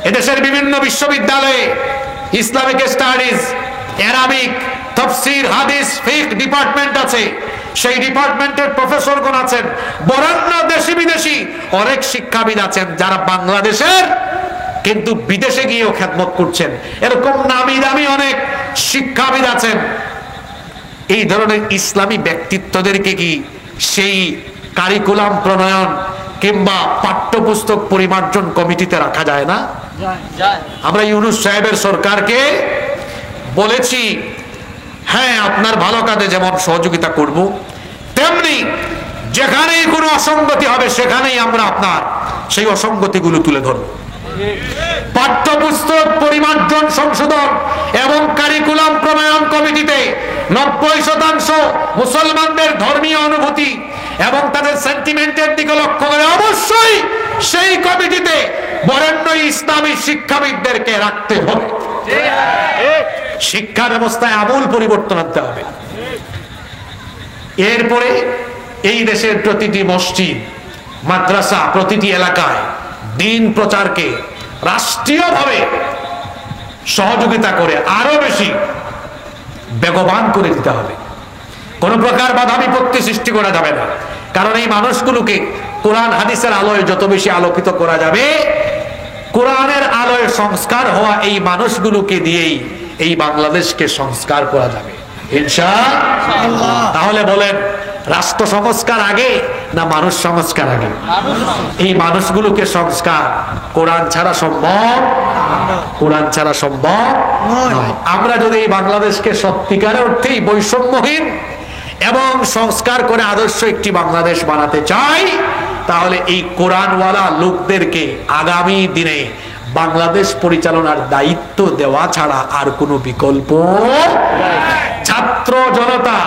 এদেশের বিভিন্ন বিশ্ববিদ্যালয়ে ইসলামিক স্টাডিজ, অ্যারাবিক, তাফসীর, হাদিস, ফিকহ ডিপার্টমেন্ট আছে। সেই ডিপার্টমেন্টের প্রফেসরগণ আছেন, বরেণ্য দেশি বিদেশি অনেক শিক্ষাবিদ আছেন যারা বাংলাদেশের কিন্তু বিদেশে গিয়েও খেদমত করছেন। এরকম নামি দামি অনেক শিক্ষাবিদ আছেন। এই ধরনের ইসলামী ব্যক্তিত্বদেরকে কি সেই কারিকুলাম প্রণয়ন কিংবা পাঠ্যপুস্তক পরিমার্জন কমিটিতে রাখা যায় না? আমরা ইউনূস সাহেবের সরকারকে বলেছি, হ্যাঁ আপনার ভালো কাজে যেমন সহযোগিতা করব, তেমনি যেখানেই কোনো অসঙ্গতি হবে সেখানেই আমরা আপনার সেই অসঙ্গতিগুলো তুলে ধরব। পাঠ্যপুস্তক পরিমার্জন সংশোধন এবং কারিকুলাম প্রণয়ন কমিটিতে 90% মুসলমানদের ধর্মীয় অনুভূতি এবং তাদের সেন্টিমেন্টের দিকে লক্ষ্য করে অবশ্যই সেই কমিটিতে বরেণ্য ইসলামী শিক্ষাবিদদেরকে রাখতে হবে। শিক্ষা ব্যবস্থায় আমূল পরিবর্তন আনতে হবে। এরপরে এই দেশের প্রতিটি মসজিদ, মাদ্রাসা, প্রতিটি এলাকায় দ্বীন প্রচারকে রাষ্ট্রীয়ভাবে সহযোগিতা করে আরো বেশি বেগবান করে দিতে হবে। কোন প্রকার বাধা বিপত্তি সৃষ্টি করা যাবে না, কারণ এই মানুষগুলোকে কোরআন হাদিসের আলোয় যত বেশি আলোকিত করা যাবে, কোরআনের আলোয় সংস্কার হওয়া এই মানুষগুলোকে দিয়েই এই বাংলাদেশকে সংস্কার করা যাবে ইনশাআল্লাহ। তাহলে বলেন, রাষ্ট্র সংস্কার আগে না মানুষ সংস্কার আগে? এই মানুষগুলোকে সংস্কার কোরআন ছাড়া সম্ভব, কোরআন ছাড়া সম্ভব নয়। আমরা যদি এই বাংলাদেশকে সত্যিকারের অর্থেই বৈষম্যহীন এবং সংস্কার করে আদর্শ একটি বাংলাদেশ বানাতে চাই, তাহলে এই কোরআনওয়ালা লোকদেরকে আগামী দিনে বাংলাদেশ পরিচালনার দায়িত্ব দেওয়া ছাড়া আর কোনো বিকল্প। ছাত্র জনতা,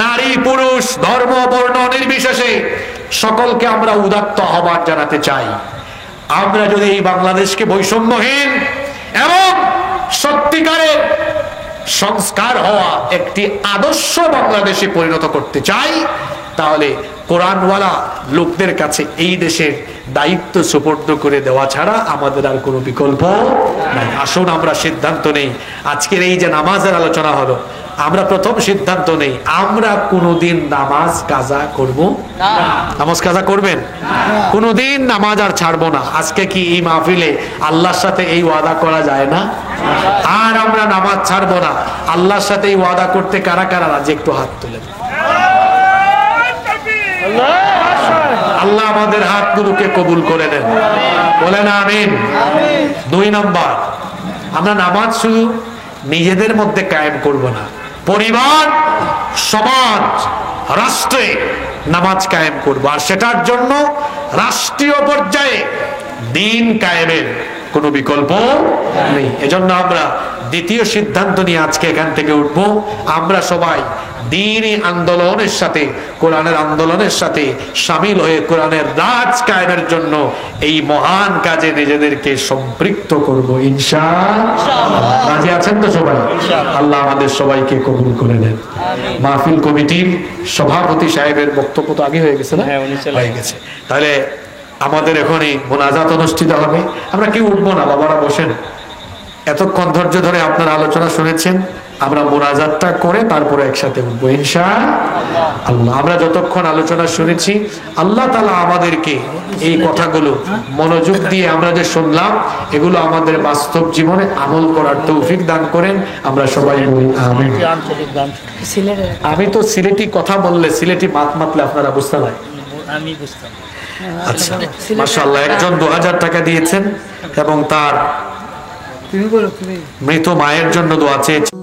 নারী পুরুষ, ধর্ম বর্ণ নির্বিশেষে সকলকে আমরা উদাত্ত আহ্বান জানাতে চাই। আমরা যদি এই বাংলাদেশকে বৈষম্যহীন এবং সত্যিকারের সংস্কার হওয়া একটি আদর্শ বাংলাদেশে পরিণত করতে চাই, তাহলে কোরআনওয়ালা লোকদের কাছে এই দেশের দায়িত্ব সুপর্দ করে দেওয়া ছাড়া আমাদের আর কোনো বিকল্প নাই। আসুন আমরা সিদ্ধান্ত নেই, আজকের এই যে নামাজের আলোচনা হলো, আমরা প্রথম সিদ্ধান্ত নেই আমরা কোনোদিন নামাজ কাজা করব না। নামাজ কাজা করবেন? কোনোদিন নামাজ আর ছাড়বো না। আজকে কি এই মাহফিলে আল্লাহর সাথে এই ওয়াদা করা যায় না? আর আমরা নামাজ ছাড়বো না। আল্লাহর সাথে এই ওয়াদা করতে কারা কারা রাজি? একটু হাত তুলে। আল্লাহ আমাদের হাতগুলোকে কবুল করে দেন, বলেন আমিন। 2 নম্বর, আমরা নামাজ শুধু নিজেদের মধ্যে কায়েম করব না, পরিবার, সমাজ, রাষ্ট্রে নামাজ কায়েম করব। আর সেটার জন্য রাষ্ট্রীয় পর্যায়ে দ্বীন কায়েমের কোনো বিকল্প নেই। এজন্য আমরা দ্বিতীয় সিদ্ধান্ত নিয়ে আজকে এখান থেকে উঠব। আমরা সবাই দ্বীনি আন্দোলনের সাথে, কোরআনের আন্দোলনের সাথে শামিল হয়ে কোরআনের রাজ কায়েমের জন্য এই মহান কাজে নিজেদেরকে সম্পৃক্ত করব ইনশাআল্লাহ। রাজি আছেন তো সবাই? আল্লাহ আমাদের সবাইকে কবুল করে নেন। মাহফিল কমিটির সভাপতি সাহেবের বক্তব্য তো আগে হয়ে গেছে না? হয়ে গেছে। তাহলে আমাদের এখনই মোনাজাত অনুষ্ঠিত হবে। আমরা কেউ উঠবো না, বাবারা বসেন। এতক্ষণ ধৈর্য ধরে আপনার আলোচনা শুনেছেন, আমরা মোনাজাতটা করে তারপরে একসাথে উঠবো ইনশাআল্লাহ। আমরা যতক্ষণ আলোচনা শুনেছি, আল্লাহ তাআলা আমাদেরকে এই কথাগুলো মনোযোগ দিয়ে আমরা যে শুনলাম, এগুলো আমাদের বাস্তব জীবনে আমল করার তৌফিক দান করেন। আমরা সবাই বলি আমিন। আমি তো সিলেটি কথা বললে, সিলেটি মাত মাতলে আপনারা বুঝতে পারেন। আমি বুঝতাম। আচ্ছা, মাশাআল্লাহ। একজন 2000 টাকা দিয়েছেন এবং তার মৃত মায়ের জন্য দোয়া চেয়েছেন।